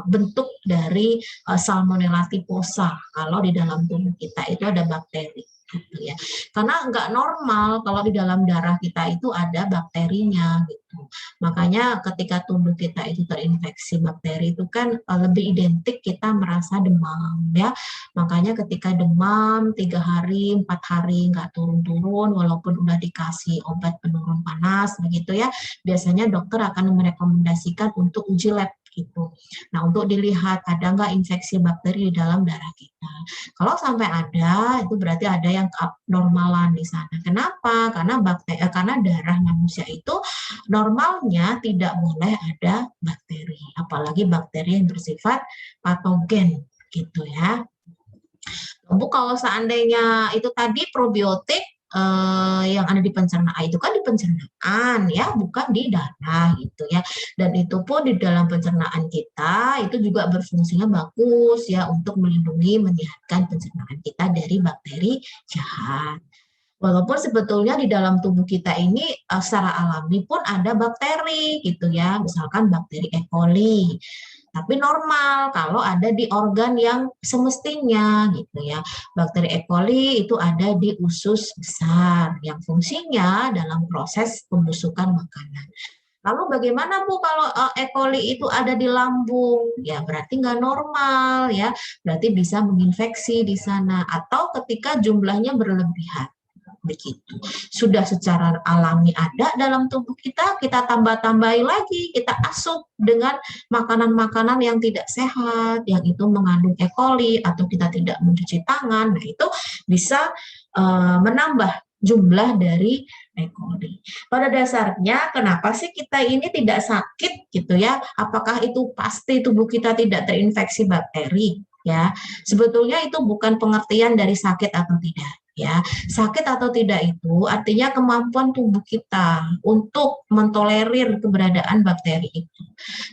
bentuk dari Salmonella typhosa kalau di dalam tubuh kita itu ada bakteri. Gitu ya. Karena nggak normal kalau di dalam darah kita itu ada bakterinya gitu. Makanya ketika tubuh kita itu terinfeksi bakteri itu kan lebih identik kita merasa demam ya. Makanya ketika demam 3 hari, 4 hari nggak turun-turun walaupun udah dikasih obat penurun panas begitu ya, biasanya dokter akan merekomendasikan untuk uji lab gitu. Nah, untuk dilihat ada nggak infeksi bakteri di dalam darah kita. Kalau sampai ada, itu berarti ada yang keabnormalan di sana. Kenapa? Karena darah manusia itu normalnya tidak boleh ada bakteri, apalagi bakteri yang bersifat patogen gitu ya. Bu, kalau seandainya itu tadi probiotik yang ada di pencernaan itu kan di pencernaan ya, bukan di darah gitu ya. Dan itu pun di dalam pencernaan kita itu juga berfungsinya bagus ya untuk melindungi menyehatkan pencernaan kita dari bakteri jahat. Walaupun sebetulnya di dalam tubuh kita ini secara alami pun ada bakteri gitu ya, misalkan bakteri E. coli. Tapi normal kalau ada di organ yang semestinya gitu ya. Bakteri E. coli itu ada di usus besar yang fungsinya dalam proses pembusukan makanan. Lalu bagaimana Bu kalau E. coli itu ada di lambung? Ya berarti nggak normal ya, berarti bisa menginfeksi di sana atau ketika jumlahnya berlebihan. Begitu. Sudah secara alami ada dalam tubuh kita tambah-tambahi lagi, kita asup dengan makanan-makanan yang tidak sehat, yang itu mengandung E. coli atau kita tidak mencuci tangan. Nah, itu bisa menambah jumlah dari E. coli. Pada dasarnya, kenapa sih kita ini tidak sakit gitu ya? Apakah itu pasti tubuh kita tidak terinfeksi bakteri? Ya, sebetulnya itu bukan pengertian dari sakit atau tidak. Ya, sakit atau tidak itu artinya kemampuan tubuh kita untuk mentolerir keberadaan bakteri itu.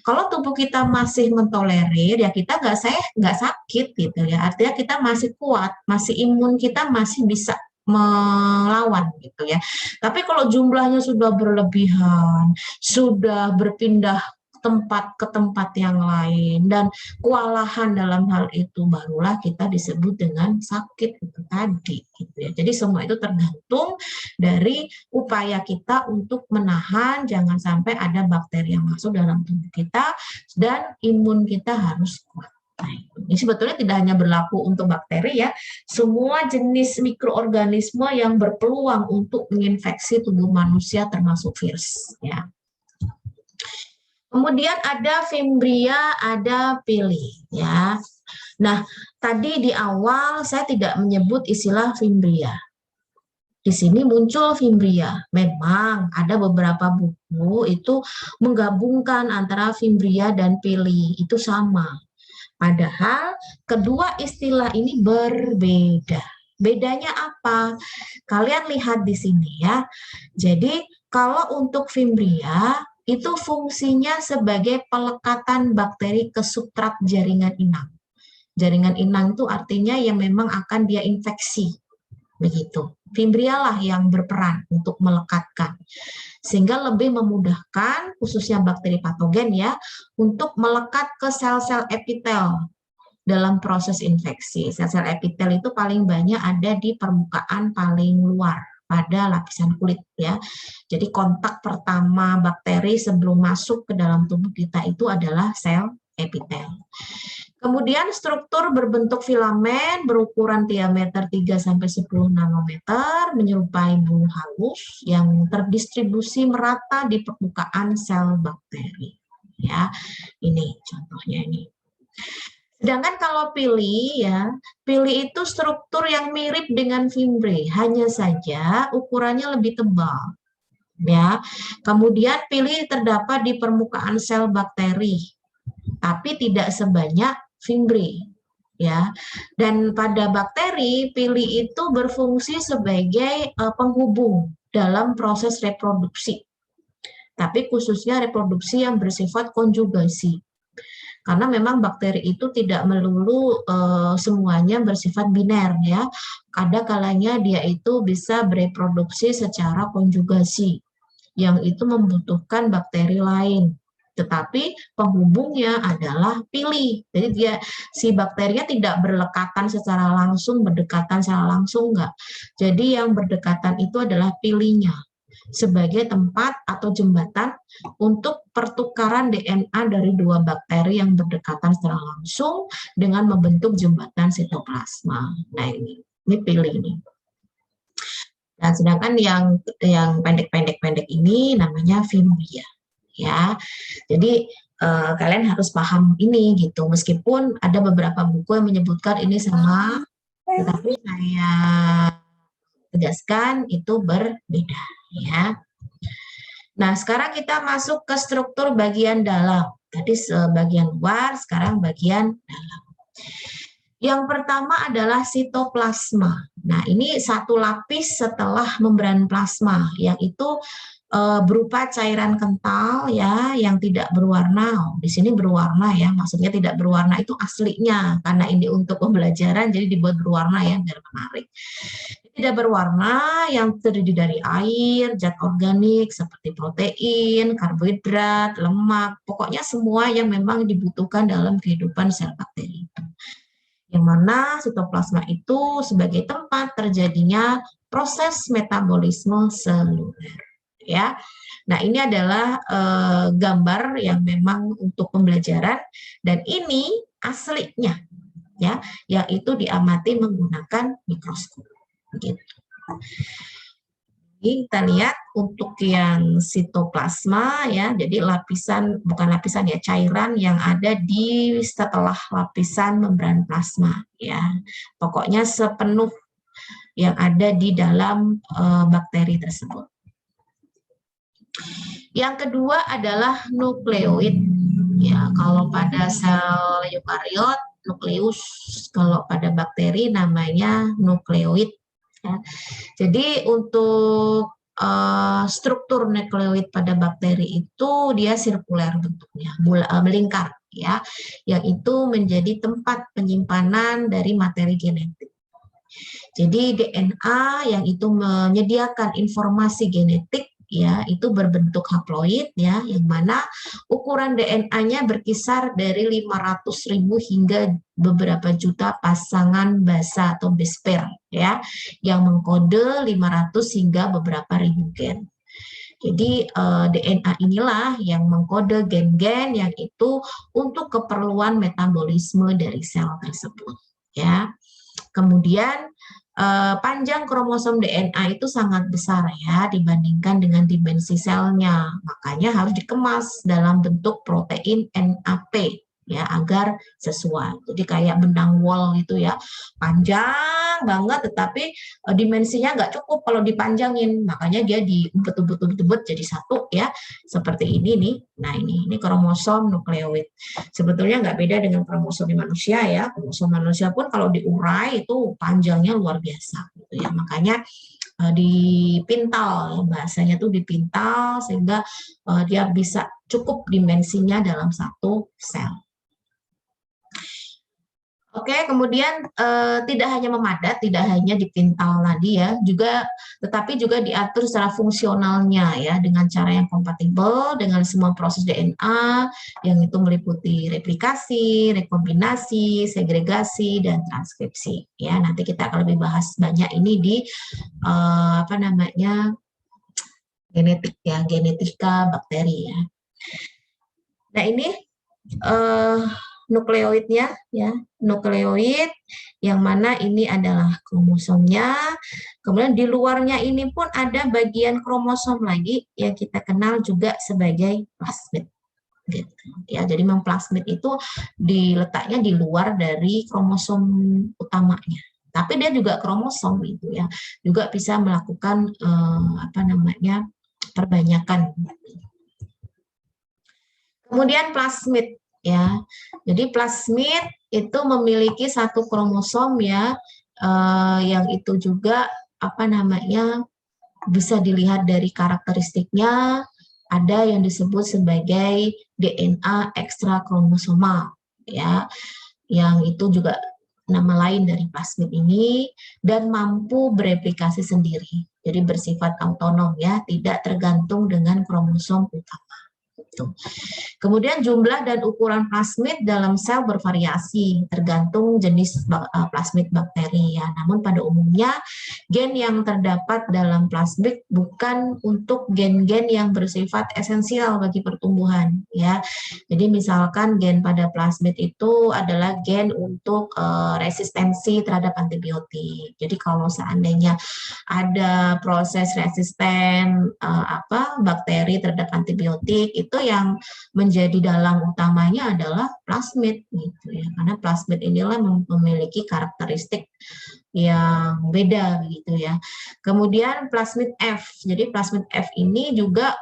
Kalau tubuh kita masih mentolerir, ya kita nggak sakit gitu ya. Artinya kita masih kuat, masih imun kita masih bisa melawan gitu ya. Tapi kalau jumlahnya sudah berlebihan, sudah berpindah tempat ke tempat yang lain dan kewalahan dalam hal itu, barulah kita disebut dengan sakit itu tadi gitu ya. Jadi semua itu tergantung dari upaya kita untuk menahan jangan sampai ada bakteri yang masuk dalam tubuh kita dan imun kita harus kuat. Nah, ini sebetulnya tidak hanya berlaku untuk bakteri ya, semua jenis mikroorganisme yang berpeluang untuk menginfeksi tubuh manusia termasuk virus ya. Kemudian ada fimbria, ada pili ya. Nah, tadi di awal saya tidak menyebut istilah fimbria. Di sini muncul fimbria. Memang ada beberapa buku itu menggabungkan antara fimbria dan pili, itu sama. Padahal kedua istilah ini berbeda. Bedanya apa? Kalian lihat di sini ya. Jadi kalau untuk fimbria itu fungsinya sebagai pelekatan bakteri ke substrat jaringan inang. Jaringan inang itu artinya yang memang akan dia infeksi. Begitu. Fimbria lah yang berperan untuk melekatkan. Sehingga lebih memudahkan khususnya bakteri patogen ya untuk melekat ke sel-sel epitel dalam proses infeksi. Sel-sel epitel itu paling banyak ada di permukaan paling luar pada lapisan kulit ya. Jadi kontak pertama bakteri sebelum masuk ke dalam tubuh kita itu adalah sel epitel. Kemudian struktur berbentuk filamen berukuran diameter 3-10 nanometer menyerupai bulu halus yang terdistribusi merata di permukaan sel bakteri. Ya, ini contohnya ini. Sedangkan kalau pili ya, pili itu struktur yang mirip dengan fimbria, hanya saja ukurannya lebih tebal. Ya. Kemudian pili terdapat di permukaan sel bakteri, tapi tidak sebanyak fimbria. Ya. Dan pada bakteri, pili itu berfungsi sebagai penghubung dalam proses reproduksi. Tapi khususnya reproduksi yang bersifat konjugasi. Karena memang bakteri itu tidak melulu semuanya bersifat biner ya. Ada kalanya dia itu bisa bereproduksi secara konjugasi yang itu membutuhkan bakteri lain. Tetapi penghubungnya adalah pili. Jadi dia si bakterinya tidak berdekatan secara langsung, berdekatan secara langsung enggak. Jadi yang berdekatan itu adalah pilinya sebagai tempat atau jembatan untuk pertukaran DNA dari dua bakteri yang berdekatan secara langsung dengan membentuk jembatan sitoplasma. Nah ini pili ini. Dan sedangkan yang pendek-pendek ini namanya fimbria. Ya, jadi kalian harus paham ini gitu. Meskipun ada beberapa buku yang menyebutkan ini sama, tetapi saya tegaskan itu berbeda. Ya. Nah, sekarang kita masuk ke struktur bagian dalam. Tadi bagian luar, sekarang bagian dalam. Yang pertama adalah sitoplasma. Nah, ini satu lapis setelah membran plasma, yang itu berupa cairan kental ya yang tidak berwarna. Di sini berwarna ya, maksudnya tidak berwarna itu aslinya karena ini untuk pembelajaran jadi dibuat berwarna ya biar menarik. Tidak berwarna yang terdiri dari air, zat organik seperti protein, karbohidrat, lemak, pokoknya semua yang memang dibutuhkan dalam kehidupan sel bakteri. Yang mana sitoplasma itu sebagai tempat terjadinya proses metabolisme seluler. Ya, nah ini adalah gambar yang memang untuk pembelajaran dan ini aslinya, ya, yang itu diamati menggunakan mikroskop. Gitu. Jadi kita lihat untuk yang sitoplasma ya, jadi lapisan bukan lapisan ya, cairan yang ada di setelah lapisan membran plasma ya. Pokoknya sepenuh yang ada di dalam bakteri tersebut. Yang kedua adalah nukleoid. Ya, kalau pada sel eukariot nukleus, kalau pada bakteri namanya nukleoid. Ya. Jadi untuk struktur nukleoid pada bakteri itu dia sirkuler bentuknya, melingkar ya, yang itu menjadi tempat penyimpanan dari materi genetik. Jadi DNA yang itu menyediakan informasi genetik ya itu berbentuk haploid ya, yang mana ukuran DNA-nya berkisar dari 500.000 hingga beberapa juta pasangan basa atau base pair ya, yang mengkode 500 hingga beberapa ribu gen. Jadi DNA inilah yang mengkode gen-gen yang itu untuk keperluan metabolisme dari sel tersebut ya. Kemudian panjang kromosom DNA itu sangat besar ya dibandingkan dengan dimensi selnya. Makanya harus dikemas dalam bentuk protein NAP ya agar sesuai. Jadi kayak benang wol gitu ya, panjang banget tetapi dimensinya nggak cukup kalau dipanjangin. Makanya dia diumpet-umpet jadi satu ya, seperti ini nih. Nah ini kromosom nukleoid. Sebetulnya nggak beda dengan kromosom di manusia ya. Kromosom manusia pun kalau diurai itu panjangnya luar biasa gitu ya. Makanya dipintal, bahasanya tuh dipintal sehingga dia bisa cukup dimensinya dalam satu sel. Oke, kemudian tidak hanya memadat, tidak hanya dipintal tadi ya, tetapi juga diatur secara fungsionalnya ya dengan cara yang kompatibel dengan semua proses DNA yang itu meliputi replikasi, rekombinasi, segregasi dan transkripsi. Ya, nanti kita akan lebih bahas banyak ini di genetik ya, genetika bakteri ya. Nah ini nukleoidnya ya, nukleoid yang mana ini adalah kromosomnya. Kemudian di luarnya ini pun ada bagian kromosom lagi yang kita kenal juga sebagai plasmid. Gitu. Ya, jadi memang plasmid itu diletaknya di luar dari kromosom utamanya. Tapi dia juga kromosom itu ya, juga bisa melakukan perbanyakan. Kemudian plasmid ya. Jadi plasmid itu memiliki satu kromosom ya, yang itu juga bisa dilihat dari karakteristiknya, ada yang disebut sebagai DNA ekstra kromosomal ya, yang itu juga nama lain dari plasmid ini dan mampu bereplikasi sendiri. Jadi bersifat autonom ya, tidak tergantung dengan kromosom utama. Kemudian jumlah dan ukuran plasmid dalam sel bervariasi tergantung jenis plasmid bakteri ya. Namun pada umumnya gen yang terdapat dalam plasmid bukan untuk gen-gen yang bersifat esensial bagi pertumbuhan ya. Jadi misalkan gen pada plasmid itu adalah gen untuk resistensi terhadap antibiotik. Jadi kalau seandainya ada proses resisten bakteri terhadap antibiotik itu yang menjadi dalang utamanya adalah plasmid gitu ya, karena plasmid inilah memiliki karakteristik yang beda gitu ya. Kemudian plasmid F, jadi plasmid F ini juga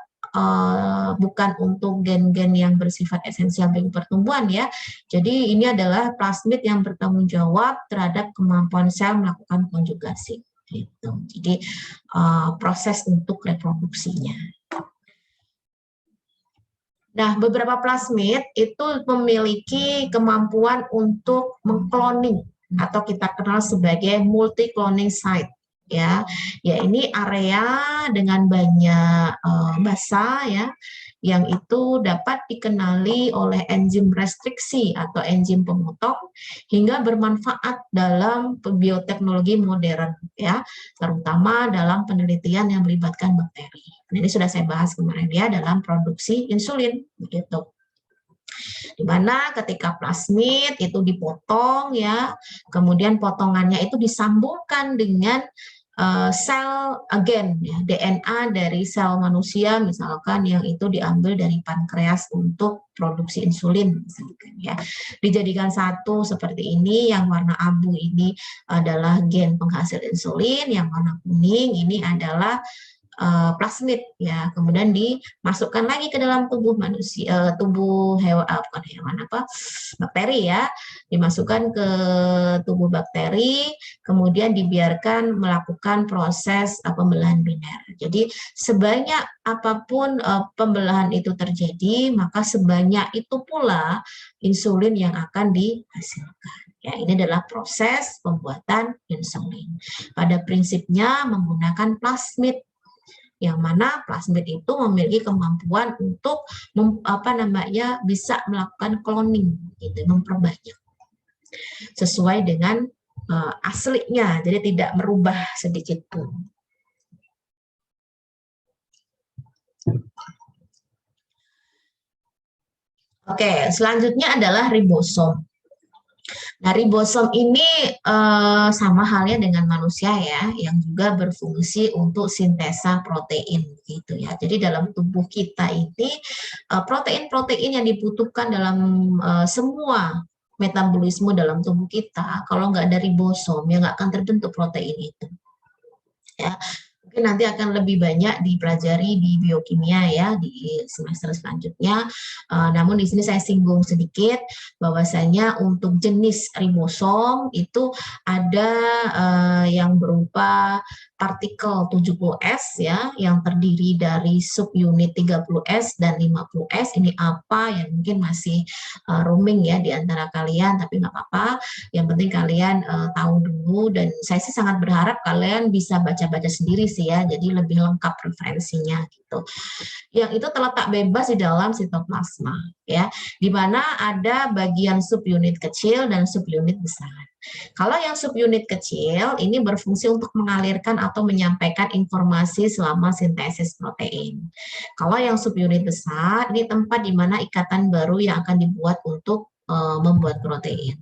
bukan untuk gen-gen yang bersifat esensial bagi pertumbuhan ya. Jadi ini adalah plasmid yang bertanggung jawab terhadap kemampuan sel melakukan konjugasi gitu. Jadi proses untuk reproduksinya. Nah, beberapa plasmid itu memiliki kemampuan untuk mengkloning atau kita kenal sebagai multi cloning site, ya. Ya, ini area dengan banyak massa ya yang itu dapat dikenali oleh enzim restriksi atau enzim pemotong hingga bermanfaat dalam bioteknologi modern ya, terutama dalam penelitian yang melibatkan bakteri. Ini sudah saya bahas kemarin ya dalam produksi insulin begitu. Di mana ketika plasmid itu dipotong ya, kemudian potongannya itu disambungkan dengan sel agen ya, DNA dari sel manusia misalkan yang itu diambil dari pankreas untuk produksi insulin misalkan ya, dijadikan satu seperti ini. Yang warna abu ini adalah gen penghasil insulin, yang warna kuning ini adalah plasmid ya, kemudian dimasukkan lagi ke dalam tubuh manusia, tubuh hewan, bukan hewan apa, bakteri ya, dimasukkan ke tubuh bakteri, kemudian dibiarkan melakukan proses pembelahan biner. Jadi sebanyak apapun pembelahan itu terjadi, maka sebanyak itu pula insulin yang akan dihasilkan. Ya, ini adalah proses pembuatan insulin. Pada prinsipnya menggunakan plasmid, yang mana plasmid itu memiliki kemampuan untuk bisa melakukan cloning, gitu, memperbanyak sesuai dengan aslinya, jadi tidak merubah sedikit pun. Oke, selanjutnya adalah ribosom. Nah, ribosom ini sama halnya dengan manusia ya, yang juga berfungsi untuk sintesa protein gitu ya. Jadi dalam tubuh kita ini protein-protein yang dibutuhkan dalam semua metabolisme dalam tubuh kita, kalau nggak ada ribosom ya nggak akan terbentuk protein itu. Ya, mungkin nanti akan lebih banyak dipelajari di biokimia ya di semester selanjutnya. Namun di sini saya singgung sedikit bahwasanya untuk jenis ribosom itu ada yang berupa partikel 70S ya, yang terdiri dari subunit 30S dan 50S. Ini apa yang mungkin masih roaming ya di antara kalian, tapi nggak apa-apa. Yang penting kalian tahu dulu, dan saya sih sangat berharap kalian bisa baca-baca sendiri sih ya, jadi lebih lengkap referensinya gitu. Yang itu terletak bebas di dalam sitoplasma ya, di mana ada bagian subunit kecil dan subunit besar. Kalau yang subunit kecil ini berfungsi untuk mengalirkan atau menyampaikan informasi selama sintesis protein. Kalau yang subunit besar ini tempat di mana ikatan baru yang akan dibuat untuk membuat protein.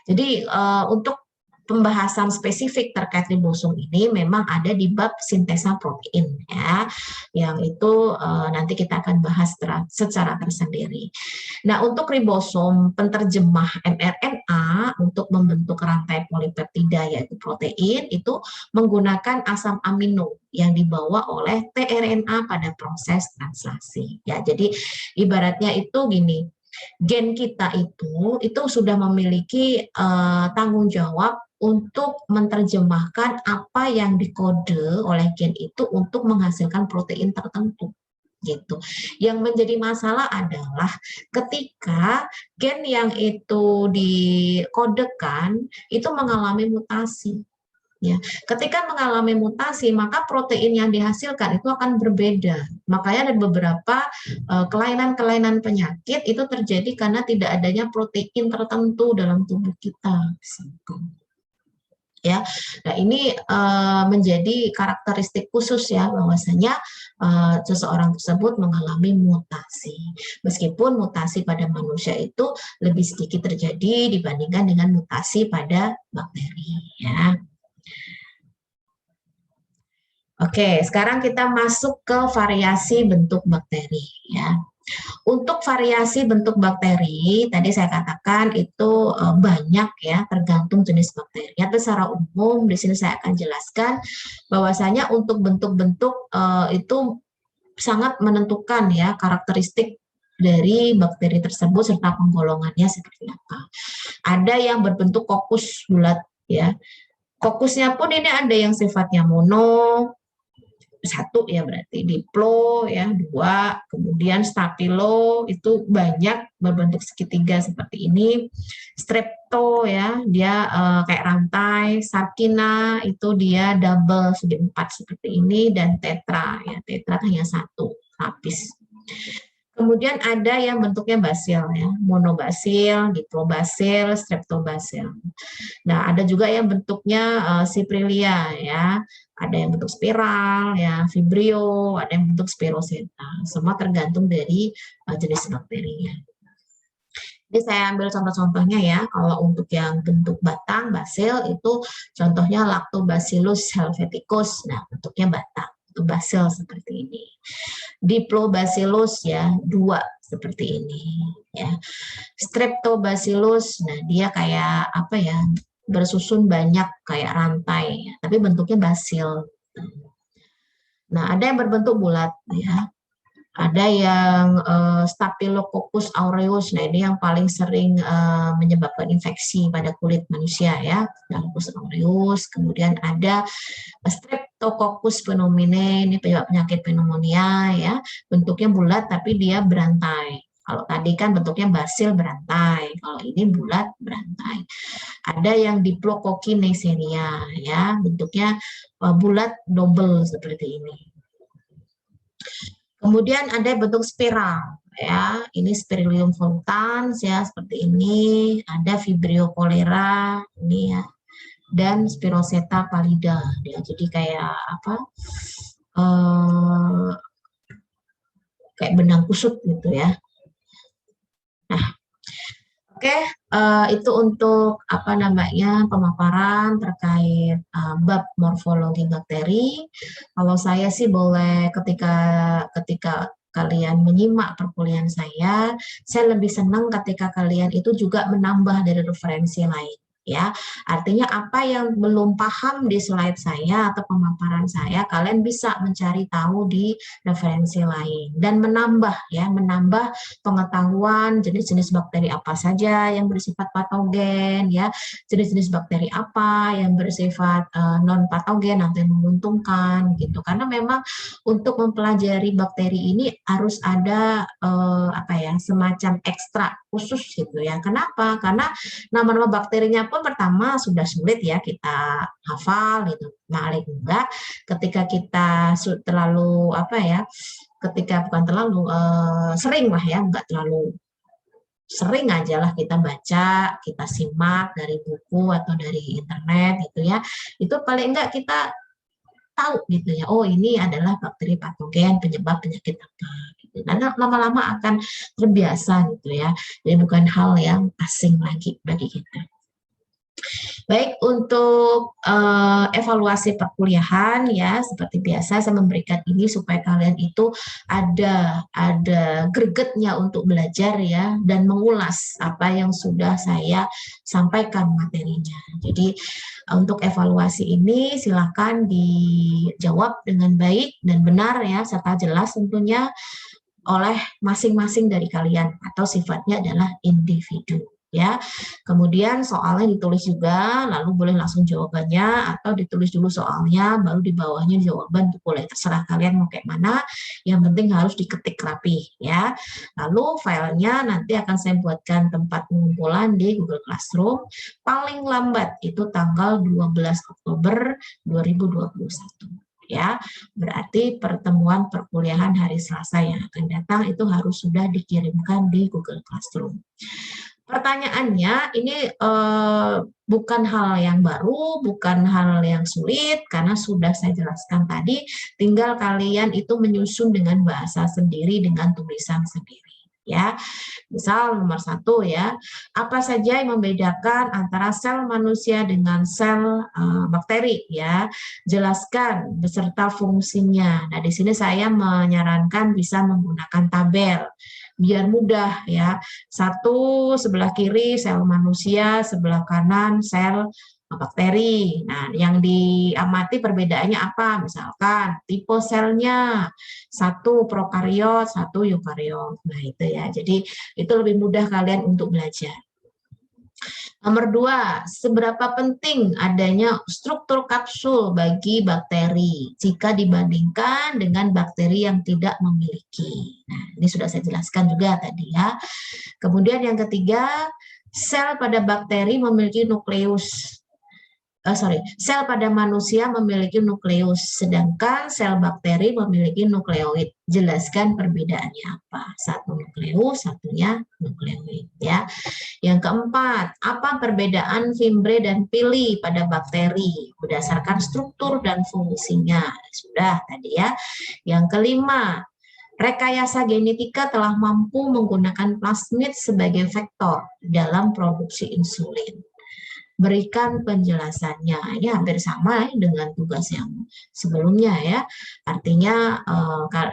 Jadi untuk pembahasan spesifik terkait ribosom ini memang ada di bab sintesa protein ya, yang itu nanti kita akan bahas secara tersendiri. Nah, untuk ribosom penterjemah mRNA untuk membentuk rantai polipeptida yaitu protein itu menggunakan asam amino yang dibawa oleh tRNA pada proses translasi. Ya, jadi ibaratnya itu gini, gen kita itu sudah memiliki tanggung jawab untuk menerjemahkan apa yang dikode oleh gen itu untuk menghasilkan protein tertentu gitu. Yang menjadi masalah adalah ketika gen yang itu dikodekan itu mengalami mutasi. Ya, ketika mengalami mutasi, maka protein yang dihasilkan itu akan berbeda. Makanya ada beberapa kelainan-kelainan penyakit itu terjadi karena tidak adanya protein tertentu dalam tubuh kita. Ya, nah ini menjadi karakteristik khusus ya, bahwasanya seseorang tersebut mengalami mutasi. Meskipun mutasi pada manusia itu lebih sedikit terjadi dibandingkan dengan mutasi pada bakteri. Ya. Oke, sekarang kita masuk ke variasi bentuk bakteri ya. Untuk variasi bentuk bakteri, tadi saya katakan itu banyak ya, tergantung jenis bakteri. Tapi secara umum di sini saya akan jelaskan bahwasanya untuk bentuk-bentuk itu sangat menentukan ya karakteristik dari bakteri tersebut serta penggolongannya seperti apa. Ada yang berbentuk kokus bulat ya. Kokusnya pun ini ada yang sifatnya mono, satu ya berarti, diplo ya 2, kemudian stabilo itu banyak berbentuk segitiga seperti ini, strepto ya dia kayak rantai, sarkina itu dia double segi 4 seperti ini, dan tetra ya, tetra hanya satu lapis. Kemudian ada yang bentuknya basil ya, monobasil, diplobasil, streptobasil. Nah, ada juga yang bentuknya Siprilia ya, ada yang bentuk spiral ya, vibrio, ada yang bentuk spiroseta. Semua tergantung dari jenis bakterinya. Jadi saya ambil contoh-contohnya ya. Kalau untuk yang bentuk batang, basil itu contohnya Lactobacillus helveticus. Nah, bentuknya batang, itu basil seperti ini. Diplobacillus ya, 2 seperti ini ya. Streptobacillus, nah dia kayak apa ya, bersusun banyak kayak rantai, tapi bentuknya basil. Nah, ada yang berbentuk bulat ya. Ada yang Staphylococcus aureus. Nah, ini yang paling sering menyebabkan infeksi pada kulit manusia ya, Staphylococcus aureus. Kemudian ada Streptococcus pneumoniae, ini penyakit pneumonia ya. Bentuknya bulat tapi dia berantai. Kalau tadi kan bentuknya basil berantai, kalau ini bulat berantai. Ada yang Diplococci neisseria ya, bentuknya bulat double seperti ini. Kemudian ada bentuk spiral ya, ini Spirillum voltans ya seperti ini, ada Vibrio cholera ini ya, dan Spiroseta pallida ya, jadi kayak apa? Kayak benang kusut gitu ya. Nah, oke, itu untuk apa namanya pemaparan terkait bab morfologi bakteri. Kalau saya sih boleh ketika kalian menyimak perkuliahan saya lebih senang ketika kalian itu juga menambah dari referensi lain. Ya, artinya apa yang belum paham di slide saya atau pemaparan saya, kalian bisa mencari tahu di referensi lain dan menambah pengetahuan jenis-jenis bakteri apa saja yang bersifat patogen ya, jenis-jenis bakteri apa yang bersifat non patogen atau yang menguntungkan gitu. Karena memang untuk mempelajari bakteri ini harus ada semacam ekstra khusus gitu ya. Kenapa? Karena nama-nama bakterinya pun pertama sudah sulit ya kita hafal gitu. Paling enggak ketika kita terlalu sering lah ya, enggak terlalu sering aja lah kita baca, kita simak dari buku atau dari internet gitu ya. Itu paling enggak kita tahu gitu ya, oh ini adalah bakteri patogen penyebab penyakit apa gitu. Karena lama-lama akan terbiasa gitu ya. Jadi bukan hal yang asing lagi bagi kita. Baik, untuk evaluasi perkuliahan ya, seperti biasa saya memberikan ini supaya kalian itu ada gregetnya untuk belajar ya, dan mengulas apa yang sudah saya sampaikan materinya. Jadi untuk evaluasi ini silakan dijawab dengan baik dan benar ya, serta jelas tentunya oleh masing-masing dari kalian, atau sifatnya adalah individu. Ya, kemudian soalnya ditulis juga, lalu boleh langsung jawabannya, atau ditulis dulu soalnya, baru di bawahnya jawaban, boleh terserah kalian mau kayak mana, yang penting harus diketik rapi ya. Lalu filenya nanti akan saya buatkan tempat pengumpulan di Google Classroom, paling lambat itu tanggal 12 Oktober 2021. Ya, berarti pertemuan perkuliahan hari Selasa yang akan datang itu harus sudah dikirimkan di Google Classroom. Pertanyaannya ini bukan hal yang baru, bukan hal yang sulit, karena sudah saya jelaskan tadi, tinggal kalian itu menyusun dengan bahasa sendiri, dengan tulisan sendiri. Ya, misal nomor 1 ya, apa saja yang membedakan antara sel manusia dengan sel bakteri ya, jelaskan beserta fungsinya. Nah, di sini saya menyarankan bisa menggunakan tabel biar mudah ya. Satu sebelah kiri sel manusia, sebelah kanan sel bakteri. Nah, yang diamati perbedaannya apa? Misalkan tipe selnya, satu prokariot, satu eukariot. Nah, itu ya. Jadi itu lebih mudah kalian untuk belajar. Nomor 2, seberapa penting adanya struktur kapsul bagi bakteri jika dibandingkan dengan bakteri yang tidak memiliki. Nah, ini sudah saya jelaskan juga tadi ya. Kemudian yang ketiga, sel pada bakteri memiliki nukleus. Sel pada manusia memiliki nukleus, sedangkan sel bakteri memiliki nukleoid. Jelaskan perbedaannya apa? Satu nukleus, satunya nukleoid. Ya. Yang keempat, apa perbedaan Fimbre dan pili pada bakteri berdasarkan struktur dan fungsinya? Sudah tadi ya. Yang kelima, rekayasa genetika telah mampu menggunakan plasmid sebagai vektor dalam produksi insulin. Berikan penjelasannya. Ini hampir sama dengan tugas yang sebelumnya ya. Artinya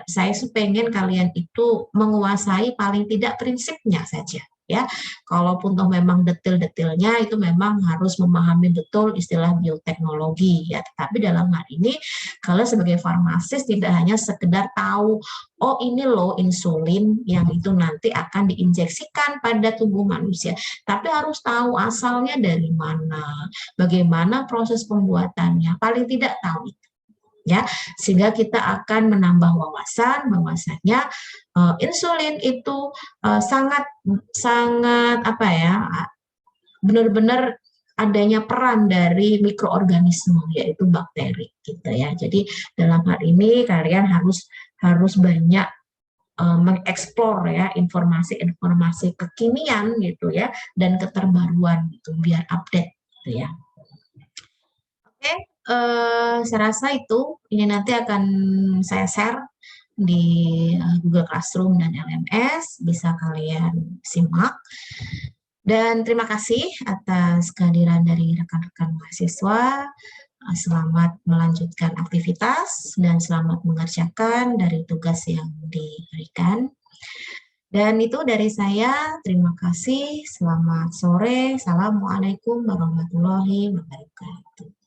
saya pengen kalian itu menguasai paling tidak prinsipnya saja. Ya, kalaupun toh memang detail-detailnya itu memang harus memahami betul istilah bioteknologi ya. Tetapi dalam hal ini kalau sebagai farmasis tidak hanya sekedar tahu oh ini loh insulin yang itu nanti akan diinjeksikan pada tubuh manusia, tapi harus tahu asalnya dari mana, bagaimana proses pembuatannya, paling tidak tahu itu. Ya, sehingga kita akan menambah wawasan bahwasanya insulin itu sangat sangat apa ya, benar-benar adanya peran dari mikroorganisme yaitu bakteri gitu ya. Jadi dalam hal ini kalian harus banyak mengeksplor ya informasi-informasi kekinian gitu ya dan keterbaruan gitu biar update gitu ya. Oke, saya rasa itu ini nanti akan saya share di Google Classroom dan LMS, bisa kalian simak. Dan terima kasih atas kehadiran dari rekan-rekan mahasiswa. Selamat melanjutkan aktivitas dan selamat mengerjakan dari tugas yang diberikan. Dan itu dari saya, terima kasih, selamat sore, assalamualaikum warahmatullahi wabarakatuh.